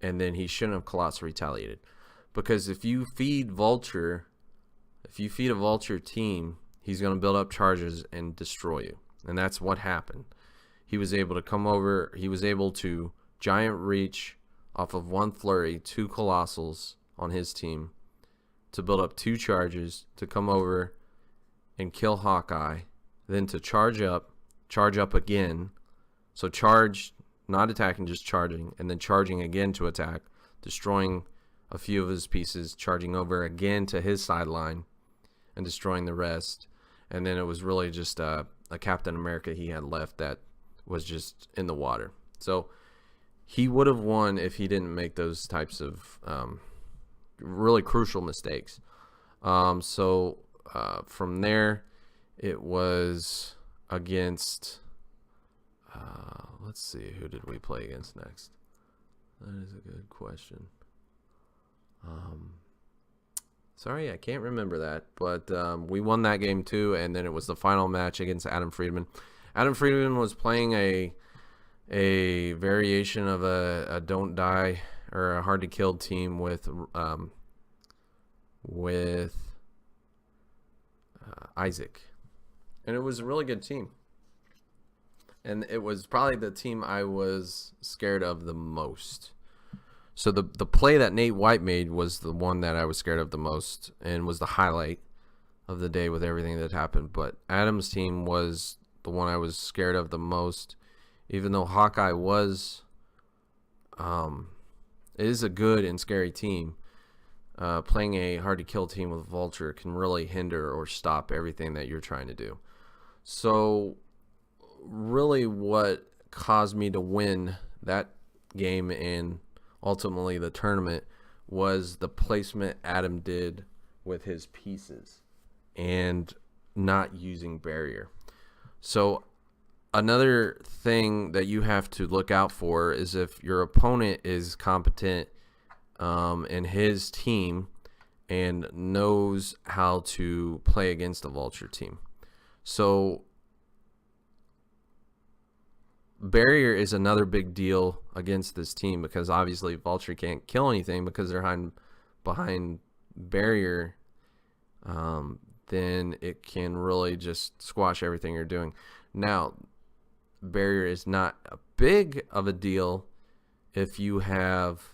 and then he shouldn't have Colossal Retaliated. Because if you feed a Vulture team, he's going to build up charges and destroy you. And that's what happened. He was able to come over. He was able to Giant Reach off of 1 flurry, 2 Colossals on his team to build up 2 charges, to come over and kill Hawkeye, then to charge up again. So charge, not attacking, just charging, and then charging again to attack, destroying a few of his pieces, charging over again to his sideline and destroying the rest. And then it was really just a Captain America he had left that was just in the water. So he would have won if he didn't make those types of really crucial mistakes. From there, it was against, let's see, who did we play against next? That is a good question. Sorry, I can't remember that, but we won that game too, and then it was the final match against Adam Friedman. Adam Friedman was playing a variation of a don't die or a hard to kill team with Isaac, and it was a really good team, and it was probably the team I was scared of the most. So the play that Nate White made was the one that I was scared of the most and was the highlight of the day with everything that happened. But Adam's team was the one I was scared of the most, even though Hawkeye was it is a good and scary team. Playing a hard to kill team with Vulture can really hinder or stop everything that you're trying to do. So really what caused me to win that game and ultimately the tournament was the placement Adam did with his pieces and not using barrier. So another thing that you have to look out for is if your opponent is competent in his team and knows how to play against a Vulture team. So barrier is another big deal against this team, because obviously Vulture can't kill anything because they're behind barrier. Then it can really just squash everything you're doing. Now, barrier is not a big of a deal if you have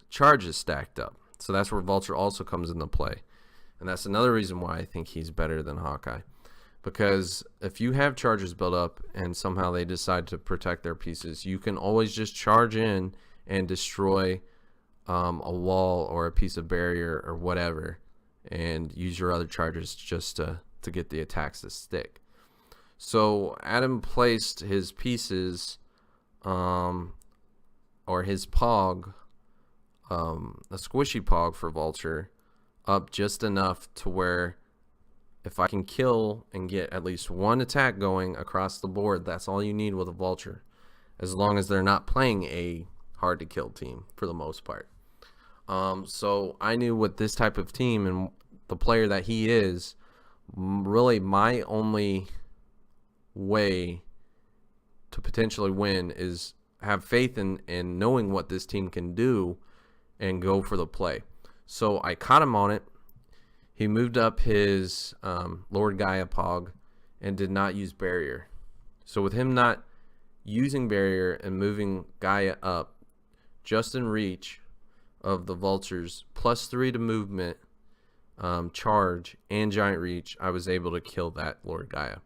charges stacked up. So that's where Vulture also comes into play. And that's another reason why I think he's better than Hawkeye. Because if you have charges built up and somehow they decide to protect their pieces, you can always just charge in and destroy a wall or a piece of barrier or whatever, and use your other charges just to get the attacks to stick. So Adam placed his pieces, or his Pog, a squishy Pog for Vulture, up just enough to where if I can kill and get at least one attack going across the board, that's all you need with a Vulture, as long as they're not playing a hard to kill team for the most part. So I knew with this type of team and the player that he is, really my only way to potentially win is have faith in knowing what this team can do and go for the play. So I caught him on it. He moved up his Lord Gaia Pog and did not use barrier. So with him not using barrier and moving Gaia up, just in reach of the Vultures, +3 to movement, charge, and giant reach, I was able to kill that Lord Gaia.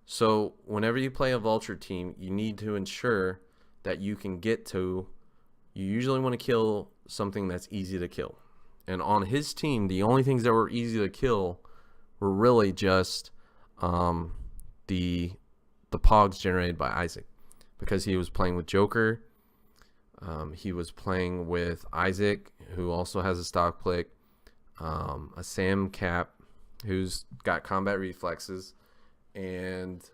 So whenever you play a Vulture team, you need to ensure that you can get to, you usually want to kill something that's easy to kill. And on his team, the only things that were easy to kill were really just the Pogs generated by Isaac, because he was playing with Joker. He was playing with Isaac, who also has a stock click, a Sam Cap, who's got combat reflexes, and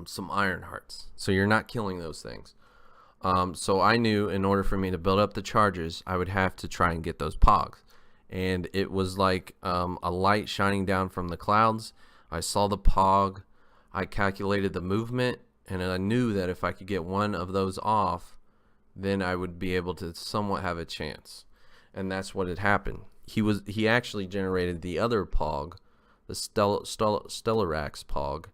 some iron hearts. So you're not killing those things. So I knew in order for me to build up the charges, I would have to try and get those pogs. And it was like a light shining down from the clouds. I saw the pog. I calculated the movement, and I knew that if I could get one of those off, then I would be able to somewhat have a chance. And that's what had happened. He actually generated the other pog, the Stellarax pog.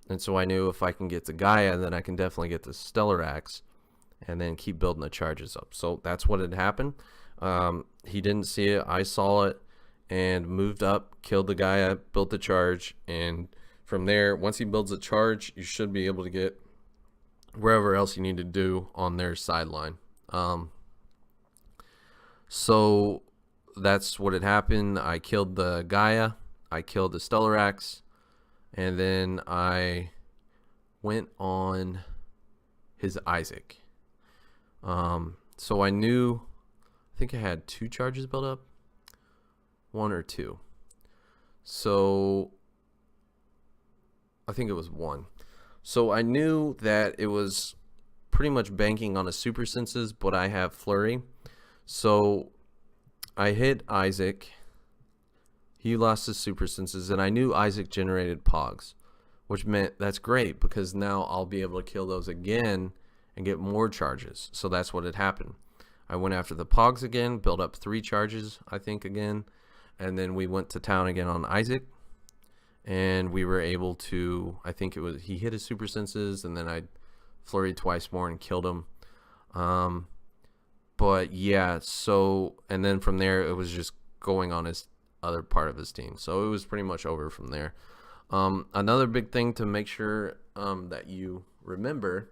And so I knew if I can get to Gaia, then I can definitely get the Stellarax and then keep building the charges up. So that's what had happened. He didn't see it. I saw it and moved up, killed the Gaia, built the charge. And from there, once he builds a charge, you should be able to get wherever else you need to do on their sideline. So that's what had happened. I killed the Gaia. I killed the Stellarax. And then I went on his Isaac. So I knew, I think I had 2 charges built up. 1 or 2. So I think it was 1. So I knew that it was pretty much banking on a super senses, but I have flurry. So I hit Isaac. He lost his super senses, and I knew Isaac generated pogs, which meant that's great because now I'll be able to kill those again and get more charges. So that's what had happened. I went after the pogs again, built up 3 charges, I think, again, and then we went to town again on Isaac, and we were able to, I think it was, he hit his super senses, and then I flurried twice more and killed him. But yeah, so, and then from there, it was just going on his other part of his team. So it was pretty much over from there. Another big thing to make sure that you remember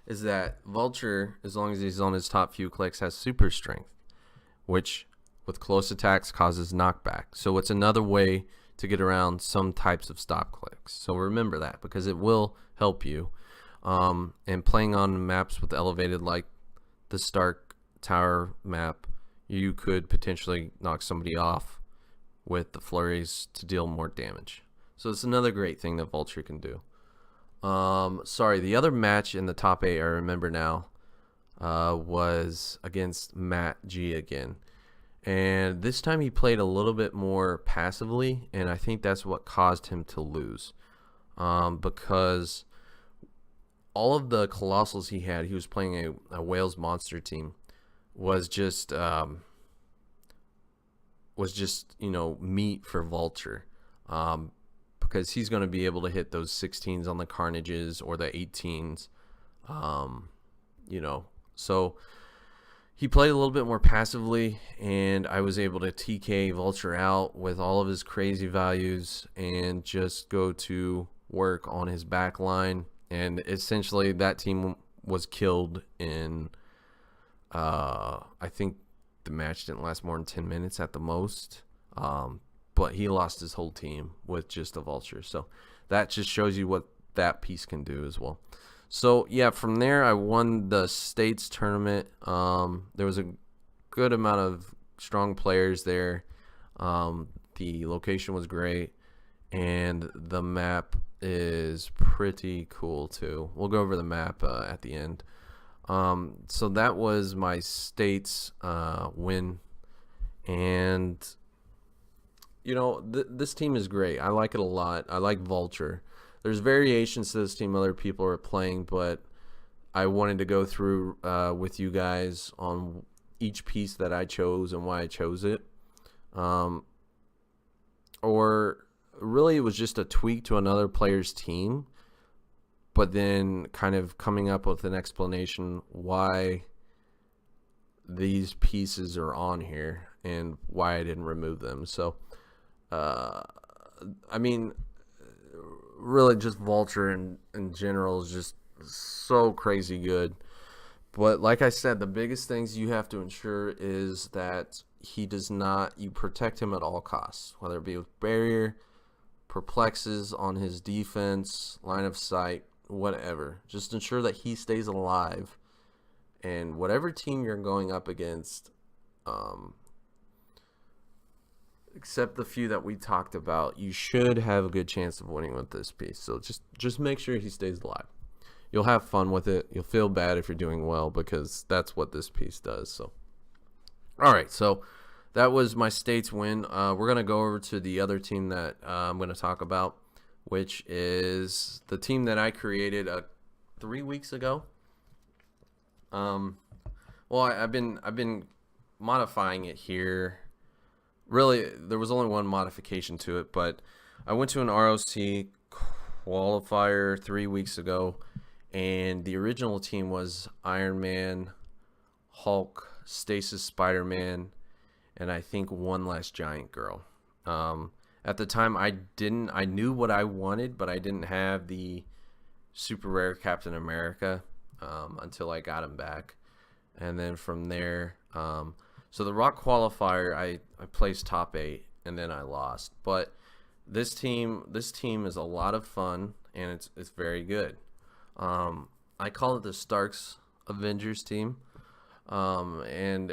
is that Vulture, as long as he's on his top few clicks, has super strength, which with close attacks causes knockback. So it's another way to get around some types of stop clicks. So remember that because it will help you. And playing on maps with elevated, like the Stark Tower map, you could potentially knock somebody off with the flurries to deal more damage. So it's another great thing that Vulture can do. Sorry, the other match in the top 8 I remember now was against Matt G again. And this time he played a little bit more passively, and I think that's what caused him to lose. Because all of the Colossals he had, he was playing a Whales monster team, was just you know, meat for Vulture, because he's going to be able to hit those 16s on the Carnages or the 18s, you know. So he played a little bit more passively, and I was able to TK Vulture out with all of his crazy values and just go to work on his back line. And essentially that team was killed in, I think the match didn't last more than 10 minutes at the most. But he lost his whole team with just a Vulture. So that just shows you what that piece can do as well. So yeah, from there I won the States tournament. There was a good amount of strong players there. The location was great, and the map is pretty cool too. We'll go over the map at the end. So that was my States win, and you know, this team is great. I like it a lot. I like Vulture. There's variations to this team other people are playing, but I wanted to go through with you guys on each piece that I chose and why I chose it. Or really it was just a tweak to another player's team, but then kind of coming up with an explanation why these pieces are on here and why I didn't remove them. So, I mean, really just Vulture in general is just so crazy good. But like I said, the biggest things you have to ensure is that he does not, you protect him at all costs, whether it be with barrier, perplexes on his defense, line of sight, whatever. Just ensure that he stays alive, and whatever team you're going up against, except the few that we talked about, you should have a good chance of winning with this piece. So just make sure he stays alive. You'll have fun with it. You'll feel bad if you're doing well because that's what this piece does. So, all right. So that was my state's win. We're gonna go over to the other team that I'm gonna talk about, which is the team that I created 3 weeks ago. Well, I've been modifying it here. Really, there was only one modification to it, but I went to an ROC qualifier 3 weeks ago, and the original team was Iron Man, Hulk, Stasis Spider-Man, and I think one last Giant Girl. At the time, I knew what I wanted, but I didn't have the super rare Captain America until I got him back. And then from there, so the Rock qualifier, I placed top 8, and then I lost. But this team is a lot of fun, and it's very good. I call it the Stark's Avengers team, and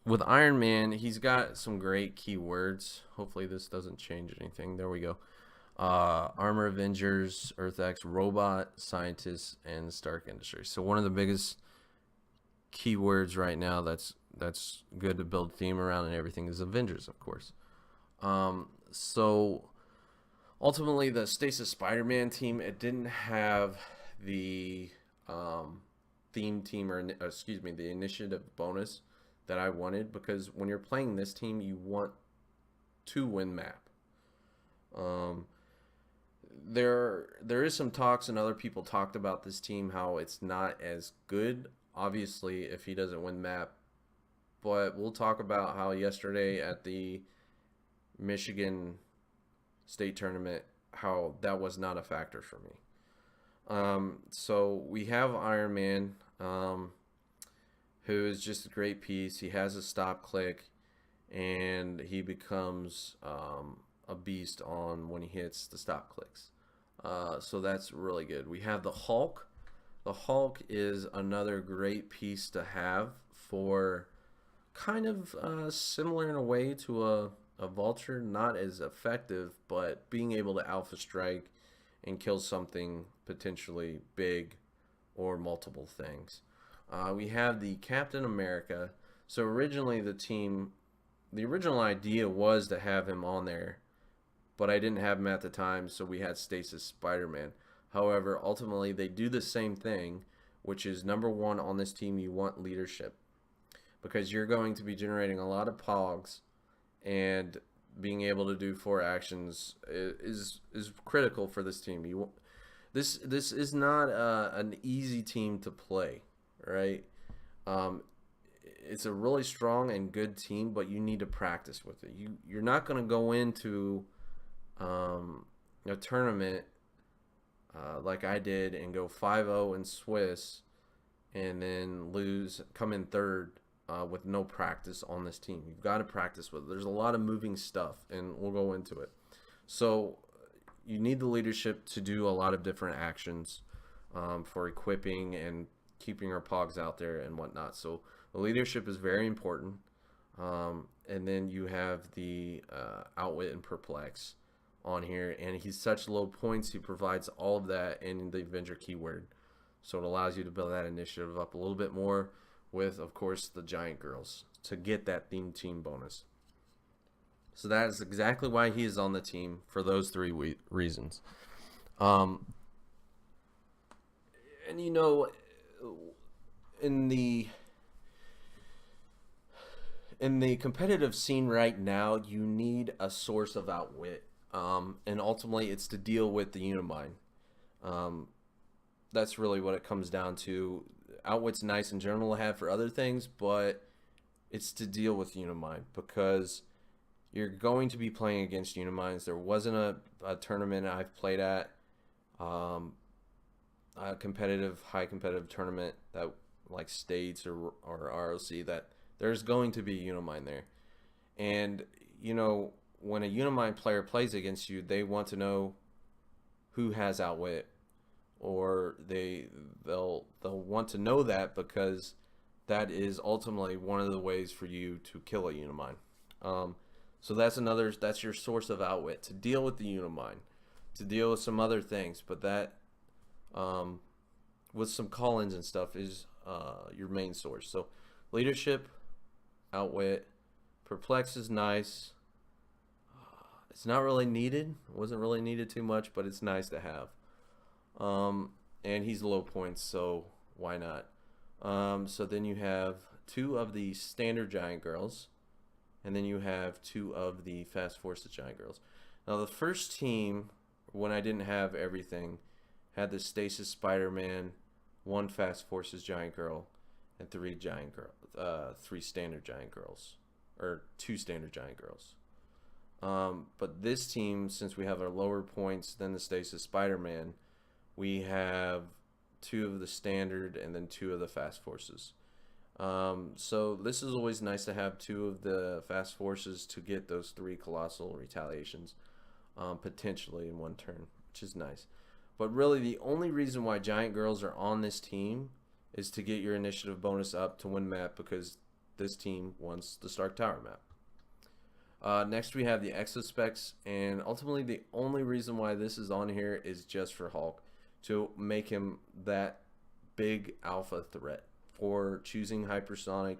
with Iron Man, he's got some great keywords. Hopefully this doesn't change anything. There we go. Armor Avengers, Earth X, Robot, Scientist, and Stark Industries. So one of the biggest keywords right now that's good to build theme around and everything is Avengers, of course. So ultimately the Stasis Spider-Man team, it didn't have the theme team, or excuse me, the initiative bonus that I wanted, because when you're playing this team, you want to win map. There is some talks, and other people talked about this team, how it's not as good, obviously, if he doesn't win map. But we'll talk about how yesterday at the Michigan State Tournament, how that was not a factor for me. So we have Iron Man, who is just a great piece. He has a stop click, and he becomes a beast on when he hits the stop clicks. So that's really good. We have the Hulk. The Hulk is another great piece to have for kind of similar in a way to a Vulture, not as effective, but being able to alpha strike and kill something potentially big or multiple things. We have the Captain America. So originally the original idea was to have him on there, but I didn't have him at the time, so we had Stasis Spider-Man. However, ultimately they do the same thing, which is number one on this team, you want leadership, because you're going to be generating a lot of pogs, and being able to do 4 actions is critical for this team. This is not an easy team to play, right? It's a really strong and good team, but you need to practice with it. You're not going to go into a tournament like I did and go 5-0 in Swiss and then come in third with no practice on this team. You've got to practice with it. There's a lot of moving stuff, and we'll go into it. So you need the leadership to do a lot of different actions for equipping and keeping our pogs out there and whatnot. So the leadership is very important. And then you have the Outwit and Perplex on here, and he's such low points, he provides all of that in the Avenger keyword. So it allows you to build that initiative up a little bit more with, of course, the Giant Girls to get that theme team bonus. So that is exactly why he is on the team, for those 3 reasons. And in the competitive scene right now, you need a source of outwit, and ultimately it's to deal with the Unimind. That's really what it comes down to. Outwit's nice in general to have for other things, but it's to deal with Unimind, because you're going to be playing against Uniminds. There wasn't a tournament I've played at, a high competitive tournament that like States or ROC, that there's going to be Unimind there. And when a Unimind player plays against you, they want to know who has outwit, or they'll want to know that because that is ultimately one of the ways for you to kill a Unimind. Um, so that's your source of outwit to deal with the Unimind, to deal with some other things, but that um, with some call-ins and stuff is your main source. So leadership, outwit, perplex is nice. It's not really needed. It wasn't really needed too much, but it's nice to have. And he's low points, so why not? So then you have two of the standard giant girls, and then you have two of the fast forces giant girls. Now the first team, when I didn't have everything, had the Stasis Spider-Man, one fast forces giant girl, and three standard giant girls, or two standard giant girls. But this team, since we have our lower points than the Stasis Spider-Man, we have two of the standard and then two of the fast forces. So this is always nice to have two of the fast forces to get those three colossal retaliations potentially in one turn, which is nice. But really the only reason why giant girls are on this team is to get your initiative bonus up to win map, because this team wants the Stark Tower map. Next we have the Exospecs, and ultimately the only reason why this is on here is just for Hulk, to make him that big alpha threat for choosing hypersonic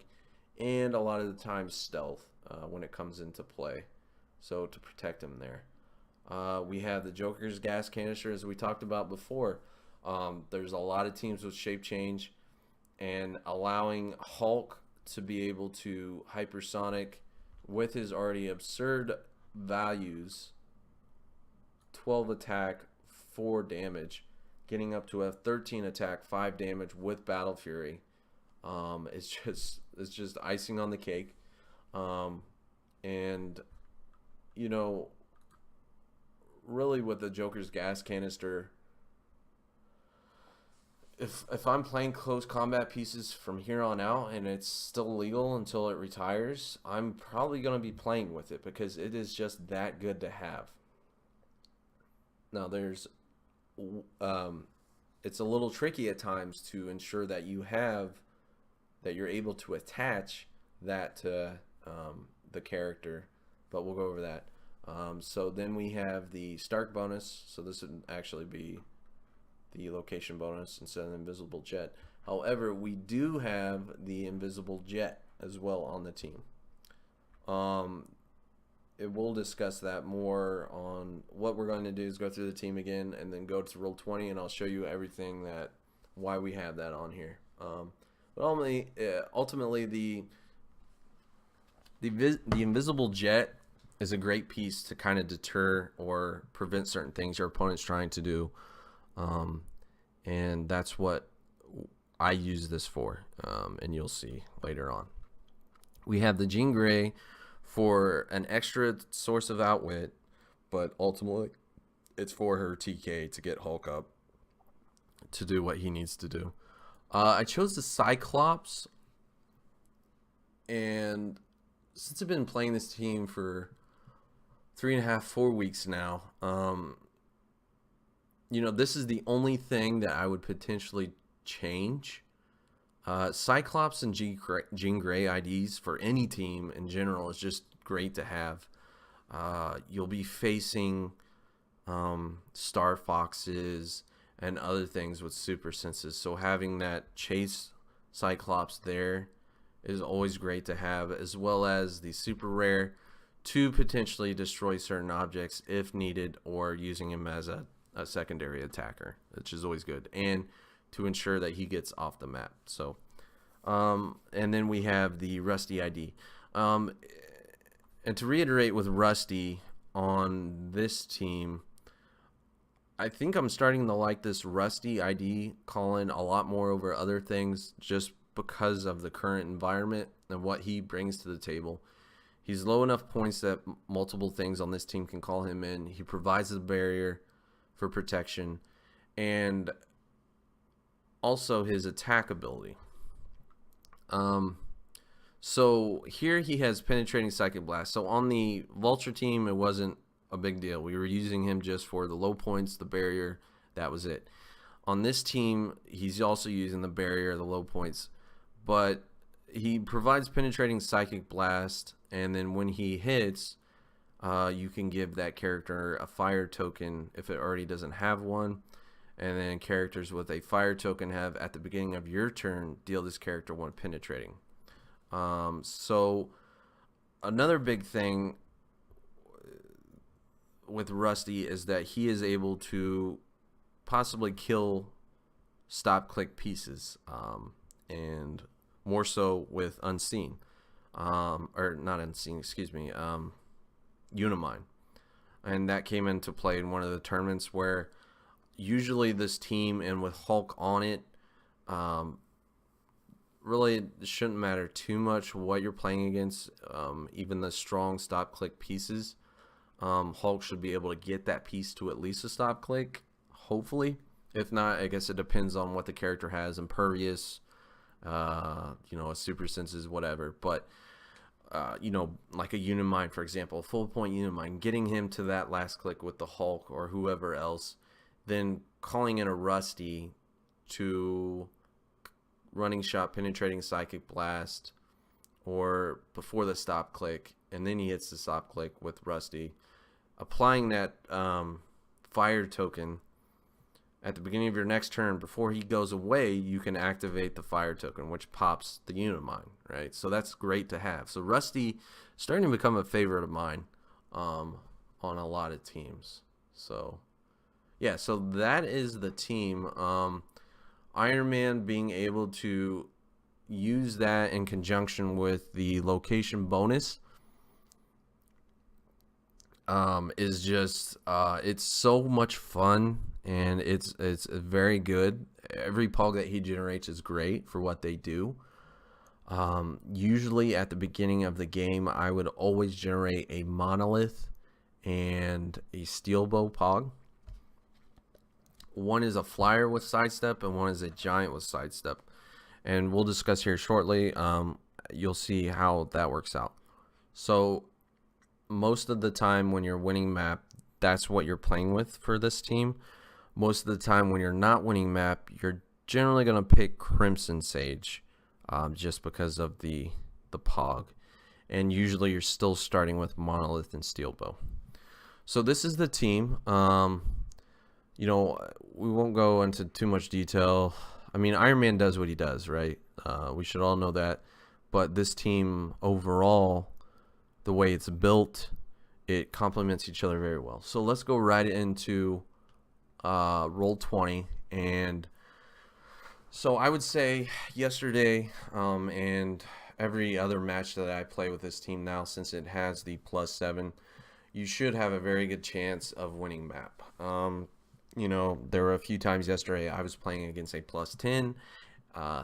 and a lot of the time stealth when it comes into play, so to protect him there. We have the Joker's gas canister, as we talked about before. There's a lot of teams with shape change, and allowing Hulk to be able to hypersonic with his already absurd values, 12 attack, 4 damage, getting up to a 13 attack, 5 damage with Battle Fury. It's just icing on the cake. And you know, really with the Joker's gas canister, if I'm playing close combat pieces from here on out and it's still legal until it retires, I'm probably going to be playing with it because it is just that good to have. Now there's it's a little tricky at times to ensure that you're able to attach that to the character, but we'll go over that. So then we have the Stark bonus, so this would actually be the location bonus instead of the invisible jet. However, we do have the invisible jet as well on the team. We'll discuss that more on what we're going to do is go through the team again and then go to roll 20, and I'll show you everything why we have that on here. But ultimately the invisible jet is a great piece to kind of deter or prevent certain things your opponent's trying to do. And that's what I use this for, and you'll see later on. We have the Jean Grey for an extra source of outwit, but ultimately it's for her TK to get Hulk up to do what he needs to do. I chose the Cyclops, and since I've been playing this team for 3.5, 4 weeks now, this is the only thing that I would potentially change. Cyclops and Jean Grey IDs for any team in general is just great to have. You'll be facing Star Foxes and other things with super senses, so having that chase Cyclops there is always great to have, as well as the super rare to potentially destroy certain objects if needed, or using him as a secondary attacker, which is always good, and to ensure that he gets off the map. So and then we have the Rusty ID, and to reiterate with Rusty on this team, I think I'm starting to like this Rusty ID call-in a lot more over other things, just because of the current environment and what he brings to the table. He's low enough points that multiple things on this team can call him in. He provides the barrier for protection, and also his attack ability. So here he has penetrating psychic blast. So on the Vulture team, it wasn't a big deal. We were using him just for the low points, the barrier, that was it. On this team, he's also using the barrier, the low points, but he provides penetrating psychic blast, and then when he hits, you can give that character a fire token if it already doesn't have one. And then characters with a fire token have, at the beginning of your turn, deal this character one penetrating. So another big thing with Rusty is that he is able to possibly kill stop click pieces, and more so with unseen, or not unseen, excuse me, Unimine. And that came into play in one of the tournaments where usually this team, and with Hulk on it, really it shouldn't matter too much what you're playing against. Even the strong stop click pieces, Hulk should be able to get that piece to at least a stop click, hopefully. If not, I guess it depends on what the character has. Impervious, a super senses, whatever. But like a Unimine, for example, a full point Unimine, getting him to that last click with the Hulk or whoever else, then calling in a Rusty to running shot, penetrating psychic blast, or before the stop click, and then he hits the stop click with Rusty, applying that fire token at the beginning of your next turn. Before he goes away, you can activate the fire token, which pops the Unimine, right? So that's great to have. So Rusty starting to become a favorite of mine on a lot of teams. So yeah, so that is the team. Iron Man being able to use that in conjunction with the location bonus is just it's so much fun, and it's very good. Every pog that he generates is great for what they do. Usually at the beginning of the game, I would always generate a monolith and a steel bow pog. One is a flyer with sidestep, and one is a giant with sidestep, and we'll discuss here shortly. You'll see how that works out. So most of the time when you're winning map, that's what you're playing with for this team. Most of the time when you're not winning map, you're generally going to pick Crimson Sage, just because of the pog, and usually you're still starting with monolith and steel bow. So this is the team. We won't go into too much detail. I mean, Iron Man does what he does, right? We should all know that. But this team overall, the way it's built, it complements each other very well. So let's go right into roll 20. And so I would say yesterday, and every other match that I play with this team now, since it has the +7, you should have a very good chance of winning map. There were a few times yesterday I was playing against a +10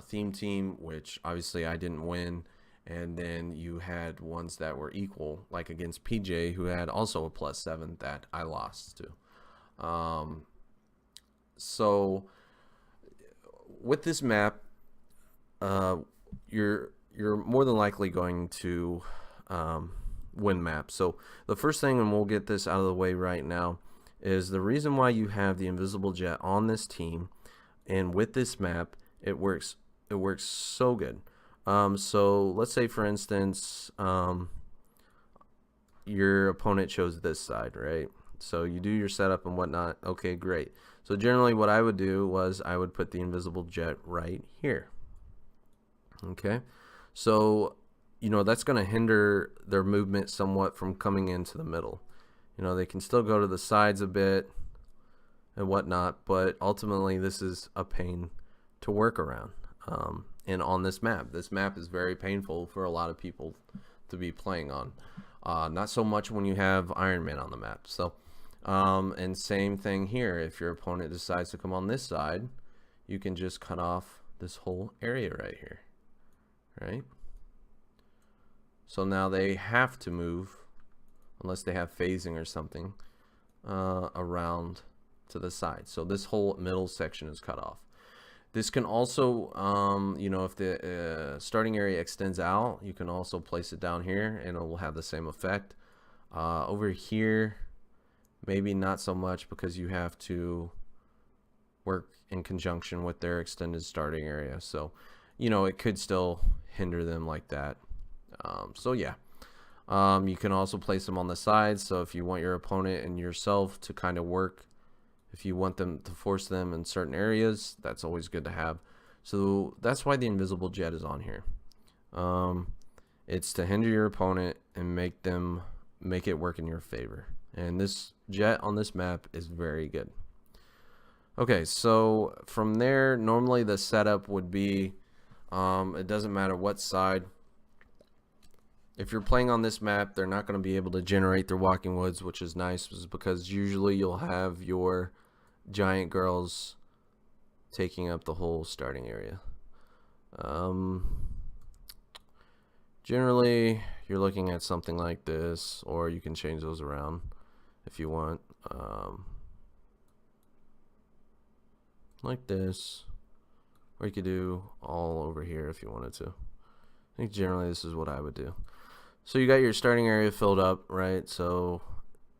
theme team, which obviously I didn't win. And then you had ones that were equal, like against PJ, who had also a +7 that I lost to. So with this map, you're more than likely going to win map. So the first thing, and we'll get this out of the way right now, is the reason why you have the invisible jet on this team, and with this map, it works so good. So let's say, for instance, your opponent chose this side, right? So you do your setup and whatnot. Okay, great. So generally what I would do was I would put the invisible jet right here. Okay, so that's going to hinder their movement somewhat from coming into the middle. They can still go to the sides a bit and whatnot, but ultimately this is a pain to work around. And on this map is very painful for a lot of people to be playing on. Not so much when you have Iron Man on the map. So, and same thing here. If your opponent decides to come on this side, you can just cut off this whole area right here, right? So now they have to move, unless they have phasing or something, around to the side. So this whole middle section is cut off. This can also, if the starting area extends out, you can also place it down here and it will have the same effect. Over here, maybe not so much, because you have to work in conjunction with their extended starting area. So it could still hinder them like that. So yeah. You can also place them on the sides. So if you want your opponent and yourself to kind of work, if you want them to force them in certain areas, that's always good to have. So that's why the invisible jet is on here. It's to hinder your opponent and make it work in your favor. And this jet on this map is very good. Okay, so from there, normally the setup would be, it doesn't matter what side. If you're playing on this map, they're not going to be able to generate their walking woods, which is nice, because usually you'll have your giant girls taking up the whole starting area. Generally, you're looking at something like this, or you can change those around if you want. Like this, or you could do all over here if you wanted to. I think generally this is what I would do. So you got your starting area filled up, right? So,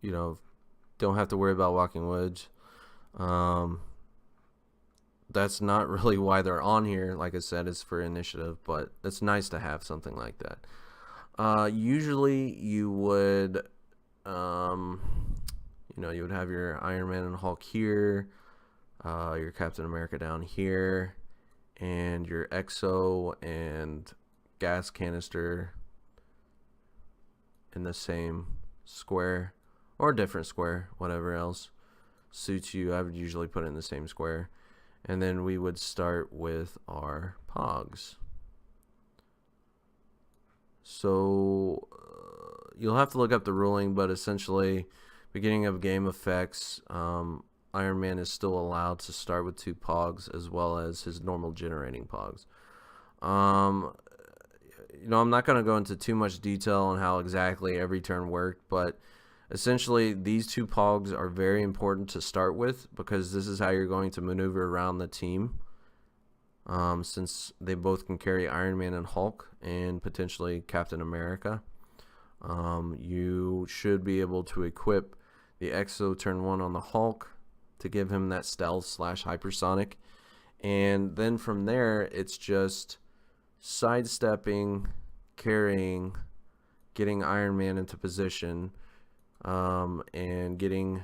don't have to worry about walking woods. That's not really why they're on here. Like I said, it's for initiative, but it's nice to have something like that. Usually you would, you would have your Iron Man and Hulk here, your Captain America down here, and your Exo and gas canister in the same square, or a different square, whatever else suits you. I would usually put it in the same square. And then we would start with our pogs. So you'll have to look up the ruling, but essentially, beginning of game effects, Iron Man is still allowed to start with 2 pogs as well as his normal generating pogs. I'm not going to go into too much detail on how exactly every turn worked, but essentially these 2 pogs are very important to start with, because this is how you're going to maneuver around the team, since they both can carry Iron Man and Hulk and potentially Captain America. You should be able to equip the Exo turn 1 on the Hulk to give him that stealth / hypersonic, and then from there it's just sidestepping, carrying, getting Iron Man into position, and getting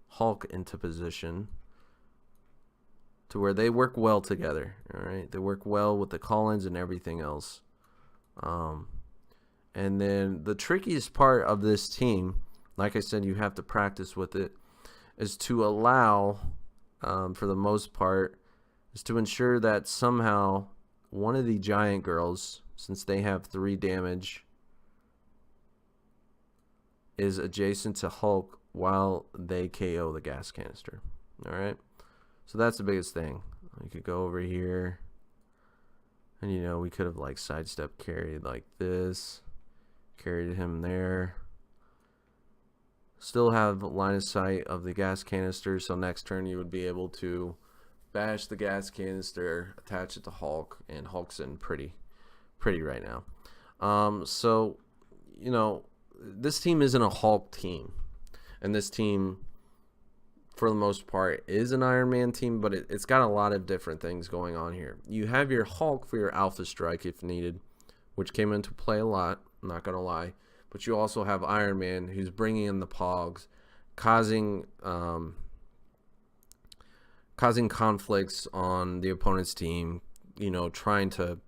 Hulk into position to where they work well together. All right, they work well with the call-ins and everything else. And then the trickiest part of this team, like I said, you have to practice with it, is to allow, for the most part, is to ensure that somehow one of the giant girls, since they have 3 damage, is adjacent to Hulk while they KO the gas canister. Alright, so that's the biggest thing. You could go over here, and we could have like sidestep carried like this, carried him there, still have line of sight of the gas canister, so next turn you would be able to bash the gas canister, attach it to Hulk, and Hulk's in pretty right now. So this team isn't a Hulk team, and this team for the most part is an Iron Man team, but it's got a lot of different things going on here. You have your Hulk for your Alpha Strike if needed, which came into play a lot, I'm not gonna lie, but you also have Iron Man, who's bringing in the pogs, causing conflicts on the opponent's team, trying to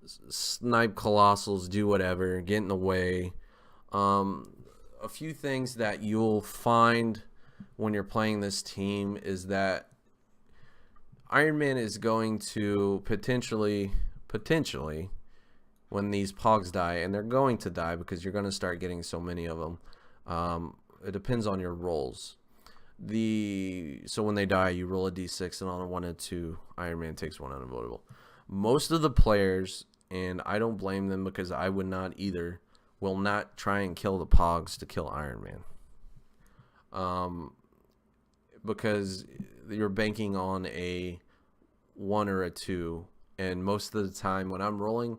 snipe colossals, do whatever, get in the way. A few things that you'll find when you're playing this team is that Iron Man is going to potentially, when these pogs die, and they're going to die because you're going to start getting so many of them, it depends on your rolls. So when they die, you roll a d6, and on a 1 and 2, Iron Man takes 1 unavoidable. Most of the players, and I don't blame them because I would not either, will not try and kill the pogs to kill Iron Man. Because you're banking on a 1 or a 2, and most of the time when I'm rolling,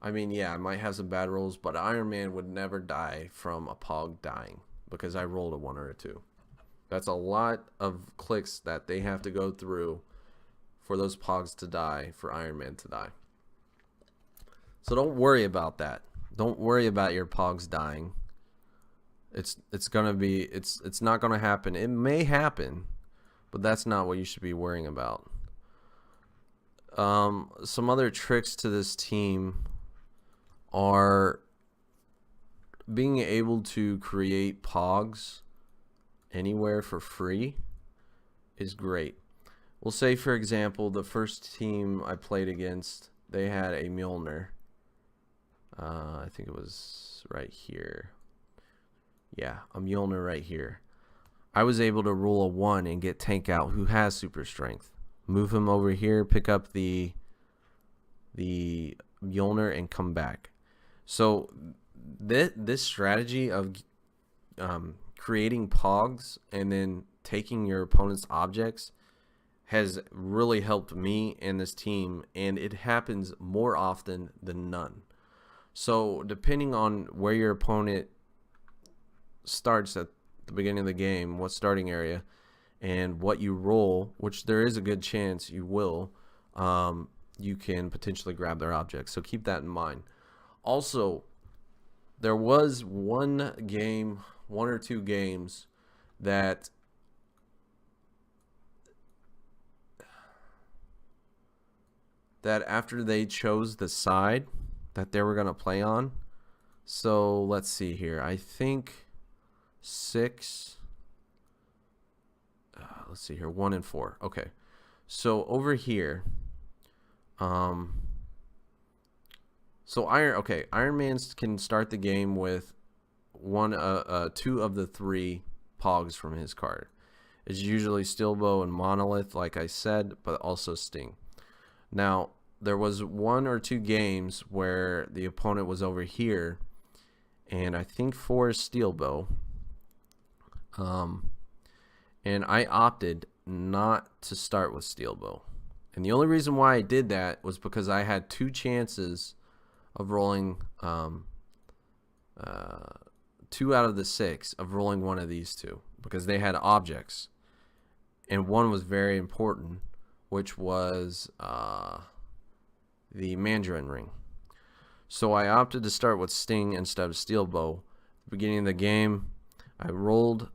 I mean, yeah, I might have some bad rolls, but Iron Man would never die from a pog dying because I rolled a 1 or a 2. That's a lot of clicks that they have to go through for those pogs to die, for Iron Man to die. So don't worry about that. Don't worry about your pogs dying. It's not gonna happen. It may happen, but that's not what you should be worrying about. Some other tricks to this team are being able to create pogs anywhere for free is great. We'll say, for example, the first team I played against, they had a Mjolnir. I think it was right here. Yeah, a Mjolnir right here. I was able to roll a 1 and get Tank out, who has super strength. Move him over here, pick up the Mjolnir, and come back. So this strategy of creating pogs and then taking your opponent's objects has really helped me and this team, and it happens more often than none. So depending on where your opponent starts at the beginning of the game, what starting area, and what you roll, which there is a good chance you will, you can potentially grab their objects. So keep that in mind. Also, there was one or two games that after they chose the side that they were going to play on. So let's see here. I think 6. Let's see here. 1 and 4. Okay. So over here, so Iron Man can start the game with 2 of the 3 pogs from his card. It's usually Steelbow and Monolith, like I said, but also Sting. Now, there was 1 or 2 games where the opponent was over here, and I think 4 is Steelbow. And I opted not to start with Steelbow. And the only reason why I did that was because I had 2 chances of rolling 2 out of the 6 of rolling one of these 2, because they had objects, and one was very important, which was the Mandarin ring. So I opted to start with Sting instead of Steelbow. At the beginning of the game, I rolled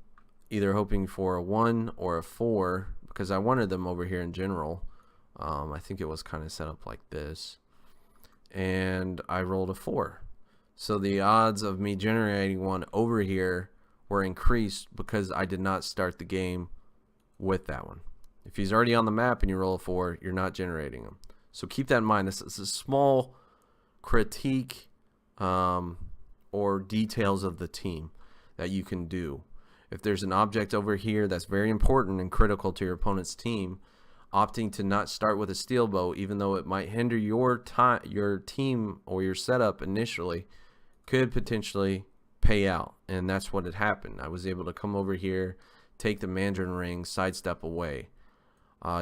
either hoping for a 1 or a 4, because I wanted them over here in general. I think it was kind of set up like this, and I rolled a 4. So the odds of me generating one over here were increased because I did not start the game with that one. If he's already on the map and you roll a 4, you're not generating him. So keep that in mind. This is a small critique or details of the team that you can do. If there's an object over here that's very important and critical to your opponent's team, opting to not start with a Steelbow, even though it might hinder your team or your setup initially, could potentially pay out. And that's what had happened. I was able to come over here, take the Mandarin ring, sidestep away.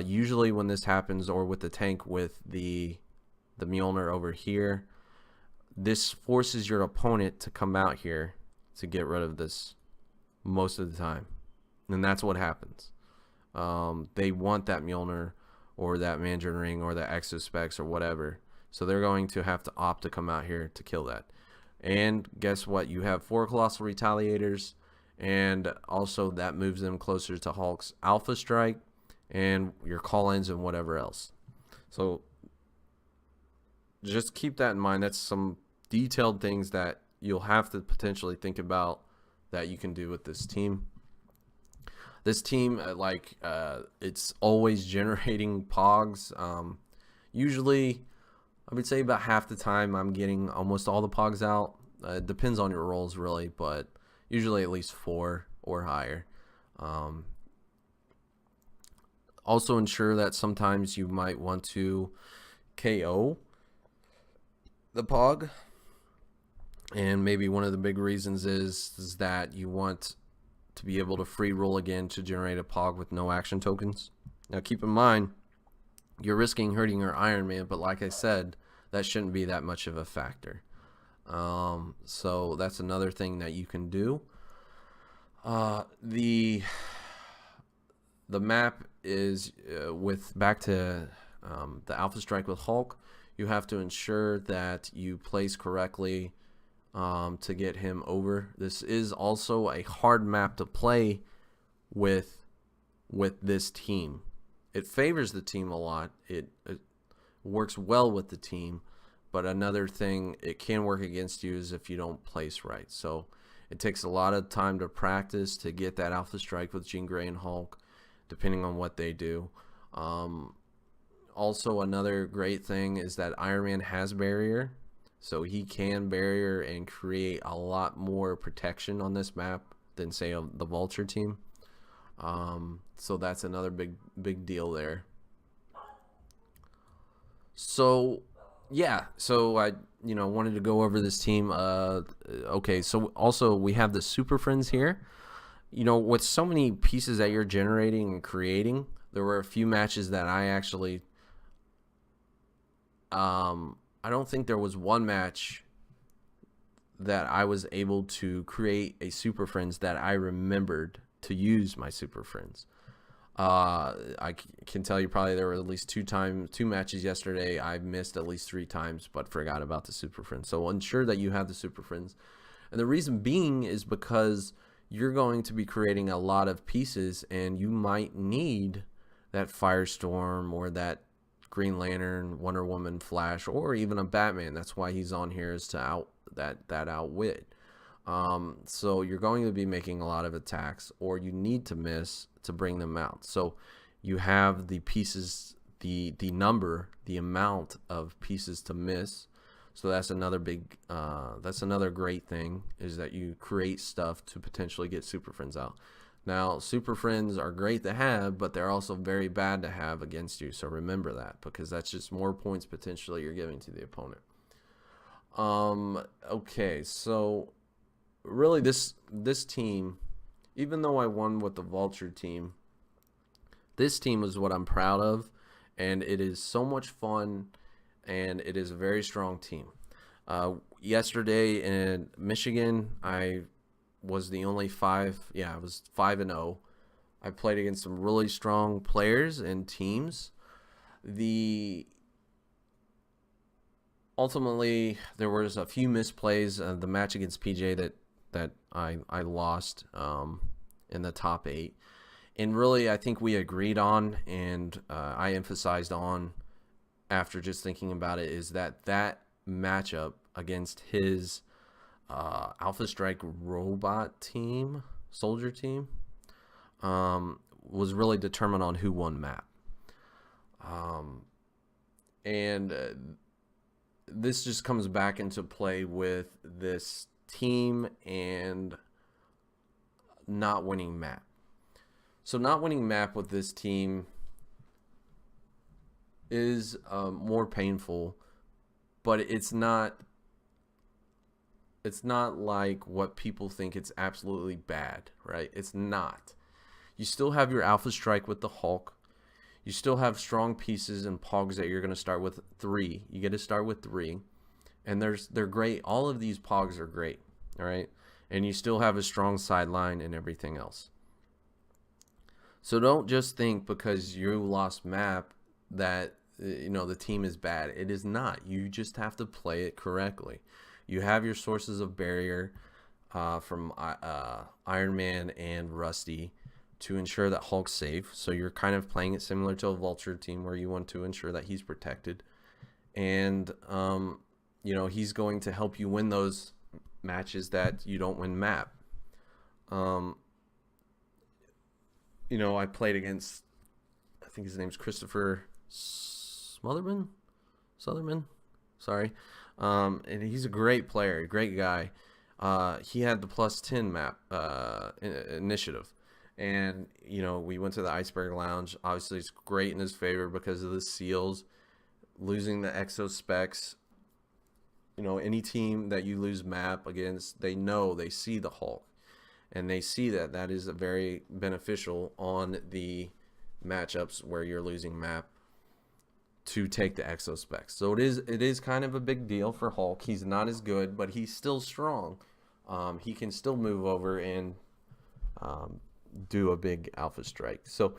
Usually when this happens, or with the tank with the Mjolnir over here, this forces your opponent to come out here to get rid of this most of the time. And that's what happens. They want that Mjolnir or that Mandarin ring or the Exospecs or whatever. So they're going to have to opt to come out here to kill that. And guess what? You have 4 Colossal Retaliators, and also that moves them closer to Hulk's Alpha Strike and your call-ins and whatever else. So just keep that in mind. That's some detailed things that you'll have to potentially think about that you can do with this team. This team, it's always generating pogs. Usually, I would say about half the time I'm getting almost all the pogs out. It depends on your rolls, really, but usually at least 4 or higher. Also ensure that sometimes you might want to KO the pog. And maybe one of the big reasons is that you want to be able to free roll again to generate a pog with no action tokens. Now keep in mind, you're risking hurting your Iron Man, but like I said, that shouldn't be that much of a factor. So that's another thing that you can do. The map is with back to the Alpha Strike with Hulk, you have to ensure that you place correctly to get him over. This is also a hard map to play with this team. It favors the team a lot. It works well with the team, but another thing it can work against you is if you don't place right. So it takes a lot of time to practice to get that Alpha Strike with Jean Grey and Hulk, depending on what they do. Also, another great thing is that Iron Man has barrier, so he can barrier and create a lot more protection on this map than, say, the Vulture team. So that's another big deal there. So yeah, so I wanted to go over this team. Okay, so also we have the Super Friends here. With so many pieces that you're generating and creating, there were a few matches that I actually I don't think there was one match that I was able to create a Super Friends that I remembered to use my Super Friends. I can tell you probably there were at least two matches yesterday I missed at least 3 times, but forgot about the Super Friends. So ensure that you have the Super Friends. And the reason being is because you're going to be creating a lot of pieces, and you might need that Firestorm or that Green Lantern, Wonder Woman, Flash, or even a Batman. That's why he's on here, is to outwit. So you're going to be making a lot of attacks, or you need to miss to bring them out. So you have the pieces, the amount of pieces to miss. So that's another great thing, is that you create stuff to potentially get Super Friends out. Now, Super Friends are great to have, but they're also very bad to have against you. So remember that, because that's just more points potentially you're giving to the opponent. Okay, so really this team, even though I won with the Vulture team, this team is what I'm proud of, and it is so much fun, and it is a very strong team. Yesterday in Michigan, I was the only I was 5-0. I played against some really strong players and teams. Ultimately, there was a few misplays. The match against PJ that I lost in the top 8, and really I think we agreed on, and I emphasized on after just thinking about it, is that matchup against his Alpha Strike robot team, soldier team, was really determined on who won map. And this just comes back into play with this team and not winning map. So not winning map with this team is more painful, but it's not like what people think. It's absolutely bad, right? It's not. You still have your Alpha Strike with the Hulk. You still have strong pieces and pogs that you're going to start with 3. You get to start with 3, and they're great. All of these pogs are great, all right? And you still have a strong sideline and everything else. So don't just think because you lost map that the team is bad. It is not. You just have to play it correctly. You have your sources of barrier from Iron Man and Rusty to ensure that Hulk's safe. So you're kind of playing it similar to a Vulture team, where you want to ensure that he's protected. And, he's going to help you win those matches that you don't win map. I played against, I think his name's Christopher Sutherman. Sorry. And he's a great player, a great guy. He had the +10 map initiative. And, we went to the Iceberg Lounge. Obviously, it's great in his favor because of the seals. Losing the Exo Specs. Any team that you lose map against, they see the Hulk. And they see that is very beneficial on the matchups where you're losing map to take the Exo Specs. So it is kind of a big deal for Hulk. He's not as good, but he's still strong. He can still move over and do a big Alpha Strike. So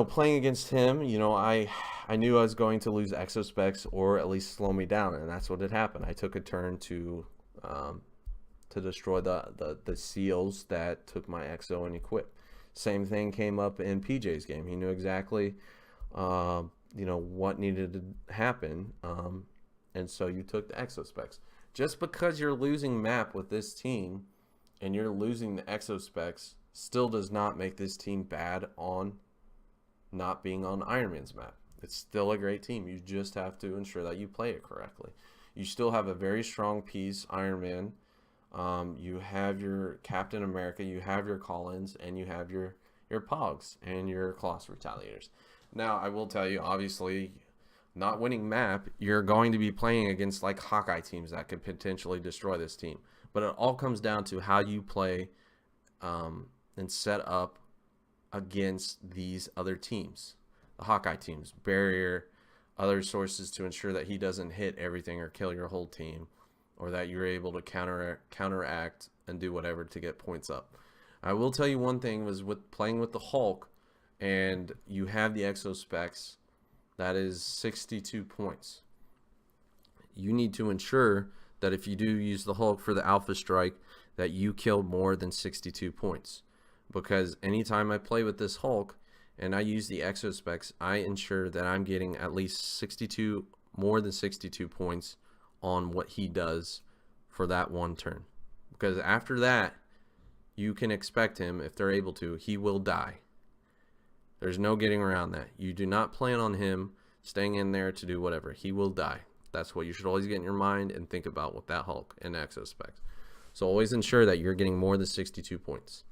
playing against him, I knew I was going to lose exospecs or at least slow me down, and that's what had happened. I took a turn to destroy the seals that took my exo and equip. Same thing came up in PJ's game. He knew exactly, what needed to happen, and so you took the exospecs. Just because you're losing map with this team and you're losing the exospecs still does not make this team bad on not being on Iron Man's map. It's still a great team. You just have to ensure that you play it correctly. You still have a very strong piece, Iron Man. You have your Captain America, you have your Collins, and you have your Pogs and your Colossus Retaliators. Now, I will tell you, obviously, not winning map, you're going to be playing against like Hawkeye teams that could potentially destroy this team. But it all comes down to how you play and set up against these other teams. The Hawkeye teams, barrier, other sources to ensure that he doesn't hit everything or kill your whole team, or that you're able to counteract and do whatever to get points up. I will tell you one thing was with playing with the Hulk and you have the exo specs, that is 62 points. You need to ensure that if you do use the Hulk for the Alpha Strike, that you kill more than 62 points. Because anytime I play with this Hulk and I use the exo specs, I ensure that I'm getting at least more than 62 points on what he does for that one turn. Because after that, you can expect him, if they're able to, he will die. There's no getting around that. You do not plan on him staying in there to do whatever. He will die. That's what you should always get in your mind and think about with that Hulk and exo specs. So always ensure that you're getting more than 62 points.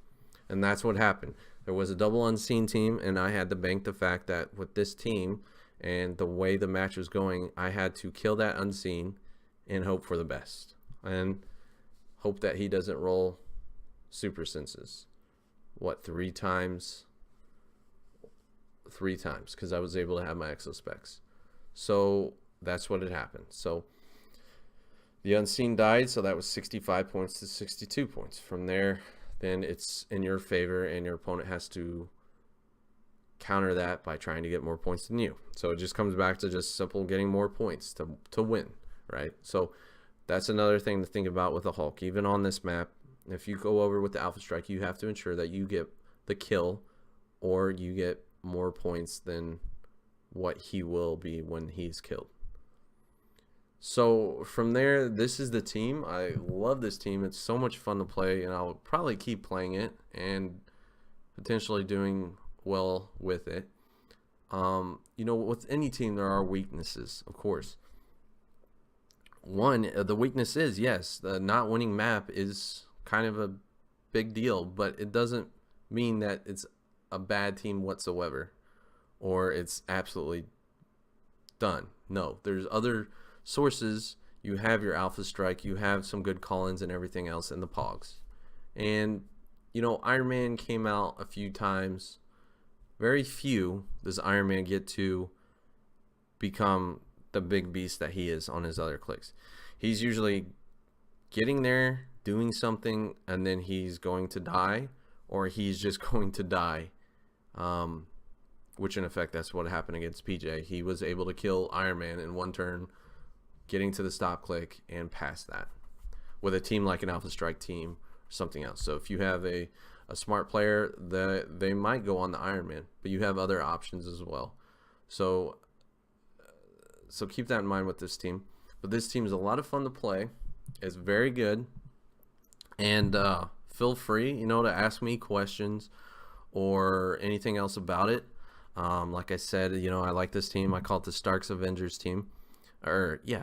And that's what happened. There was a double unseen team, and I had to bank the fact that with this team and the way the match was going, I had to kill that unseen and hope for the best. And hope that he doesn't roll super senses. What, 3 times? 3 times, because I was able to have my exo specs. So that's what had happened. So the unseen died, so that was 65 points to 62 points. From there, then it's in your favor, and your opponent has to counter that by trying to get more points than you. So it just comes back to just simple getting more points to win, right? So that's another thing to think about with the Hulk. Even on this map, if you go over with the Alpha Strike, you have to ensure that you get the kill or you get more points than what he will be when he's killed. So from there, this is the team. I love this team. It's so much fun to play, and I'll probably keep playing it and potentially doing well with it. With any team, there are weaknesses, of course. One, the weakness is, yes, the not winning map is kind of a big deal, but it doesn't mean that it's a bad team whatsoever or it's absolutely done. No, there's other sources. You have your Alpha Strike, you have some good Collins and everything else in the Pogs. And, Iron Man came out a few times. Very few does Iron Man get to become the big beast that he is on his other clicks. He's usually getting there, doing something, and then he's going to die, or he's just going to die. Which in effect, that's what happened against PJ. He was able to kill Iron Man in one turn, getting to the stop click and past that. With a team like an Alpha Strike team or something else. So if you have a smart player, they might go on the Iron Man, but you have other options as well. So keep that in mind with this team. But this team is a lot of fun to play. It's very good. And feel free, to ask me questions or anything else about it. Like I said, I like this team. I call it the Stark's Avengers team.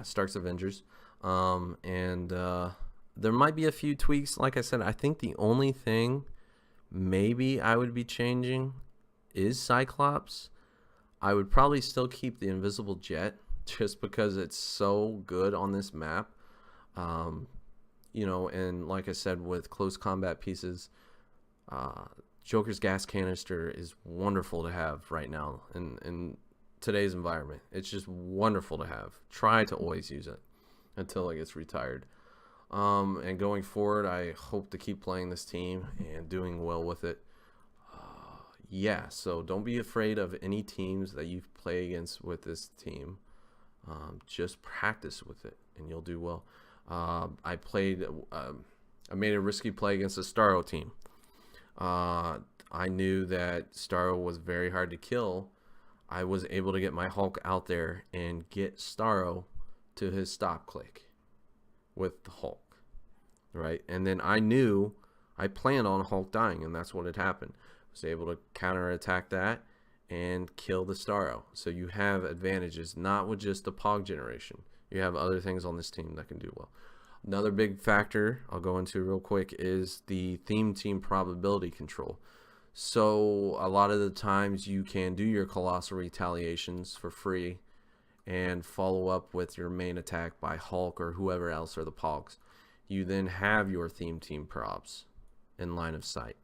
Stark's Avengers. There might be a few tweaks. Like I said, I think the only thing maybe I would be changing is Cyclops. I would probably still keep the Invisible Jet just because it's so good on this map. And like I said, with close combat pieces, Joker's gas canister is wonderful to have right now in today's environment. It's just wonderful to have. Try to always use it until it gets retired. And going forward, I hope to keep playing this team and doing well with it. yeah, so don't be afraid of any teams that you play against with this team. Just practice with it, and you'll do well. I played. I made a risky play against a Starro team. I knew that Starro was very hard to kill. I was able to get my Hulk out there and get Starro to his stop click with the Hulk, right? And then I planned on Hulk dying, and that's what had happened. I was able to counterattack that and kill the Starro. So you have advantages, not with just the Pog generation. You have other things on this team that can do well. Another big factor I'll go into real quick is the theme team probability control. So a lot of the times you can do your colossal retaliations for free and follow up with your main attack by Hulk or whoever else or the Pogs. You then have your theme team props in line of sight.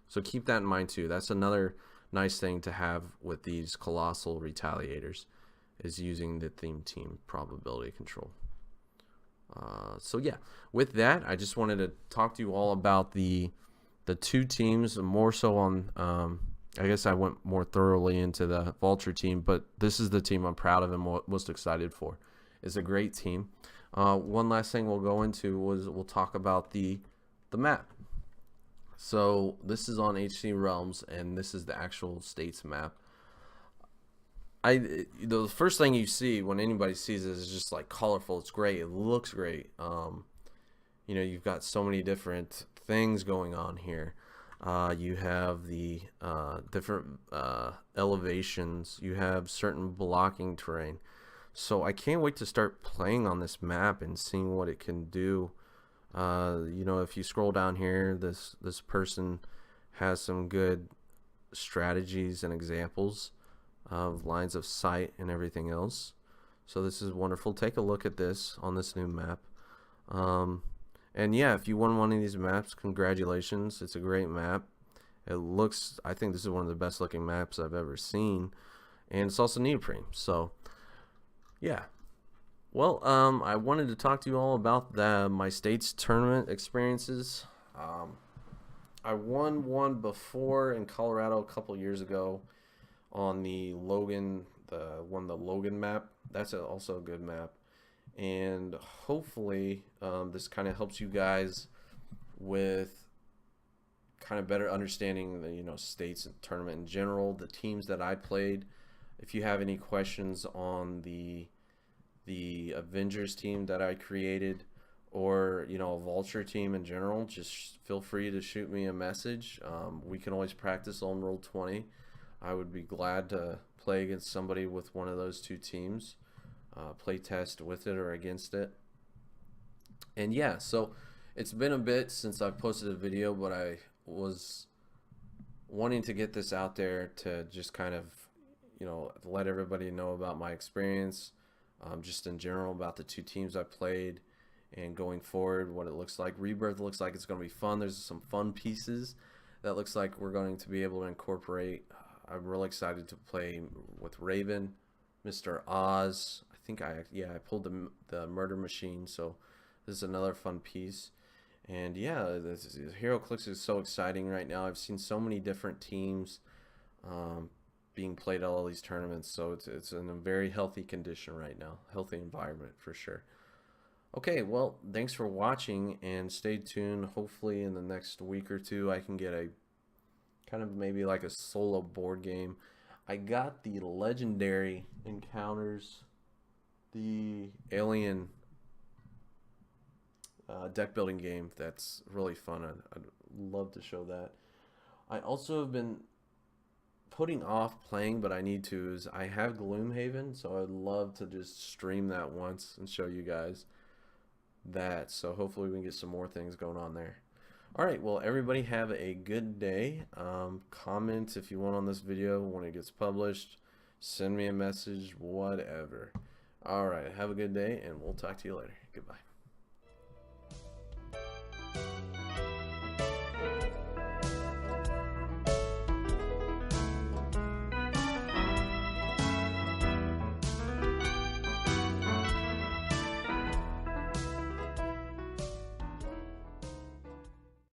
So keep that in mind too. That's another nice thing to have with these colossal retaliators, is using the theme team probability control. So yeah, with that, I just wanted to talk to you all about the two teams, more so on I guess I went more thoroughly into the Vulture team, but this is the team I'm proud of and most excited for. It's a great team. One last thing we'll go into was we'll talk about the map. So this is on HC Realms, and this is the actual states map. The first thing you see when anybody sees this is just like colorful. It's great. It looks great. You know, you've got so many different things going on here. You have the different elevations. You have certain blocking terrain. So I can't wait to start playing on this map and seeing what it can do. You know, if you scroll down here, this person has some good strategies and examples of lines of sight and everything else. So this is wonderful. Take a look at this on this new map. And yeah, if you won one of these maps, congratulations. It's a great map. It looks, I think this is one of the best looking maps I've ever seen. And it's also neoprene. So yeah. Well, I wanted to talk to you all about my state's tournament experiences. I won one before in Colorado a couple years ago on the Logan, the Logan map. That's also a good map. And hopefully this kind of helps you guys with kind of better understanding the, you know, states and tournament in general, the teams that I played. If you have any questions on the Avengers team that I created, or you know, a Vulture team in general, just feel free to shoot me a message. We can always practice on Roll20. I would be glad to play against somebody with one of those two teams, play test with it or against it. And yeah, so it's been a bit since I've posted a video, but I was wanting to get this out there to just kind of, you know, let everybody know about my experience, just in general about the two teams I played and going forward, what it looks like. Rebirth looks like it's going to be fun. There's some fun pieces that looks like we're going to be able to incorporate. I'm really excited to play with Raven, Mr. Oz. I think I pulled the murder machine, so this is another fun piece. And yeah, this Heroclix is so exciting right now. I've seen so many different teams being played at all these tournaments, so it's in a very healthy condition right now, healthy environment for sure. Okay, well, thanks for watching, and stay tuned. Hopefully in the next week or two I can get a kind of maybe like a solo board game. I got the Legendary Encounters, the Alien deck building game. That's really fun. I'd love to show that. I also have been putting off playing, but I need to, is I have Gloomhaven, so I'd love to just stream that once and show you guys that. So hopefully we can get some more things going on there. Alright, well, everybody have a good day. Comment if you want on this video when it gets published. Send me a message, whatever. Alright, have a good day, and we'll talk to you later. Goodbye.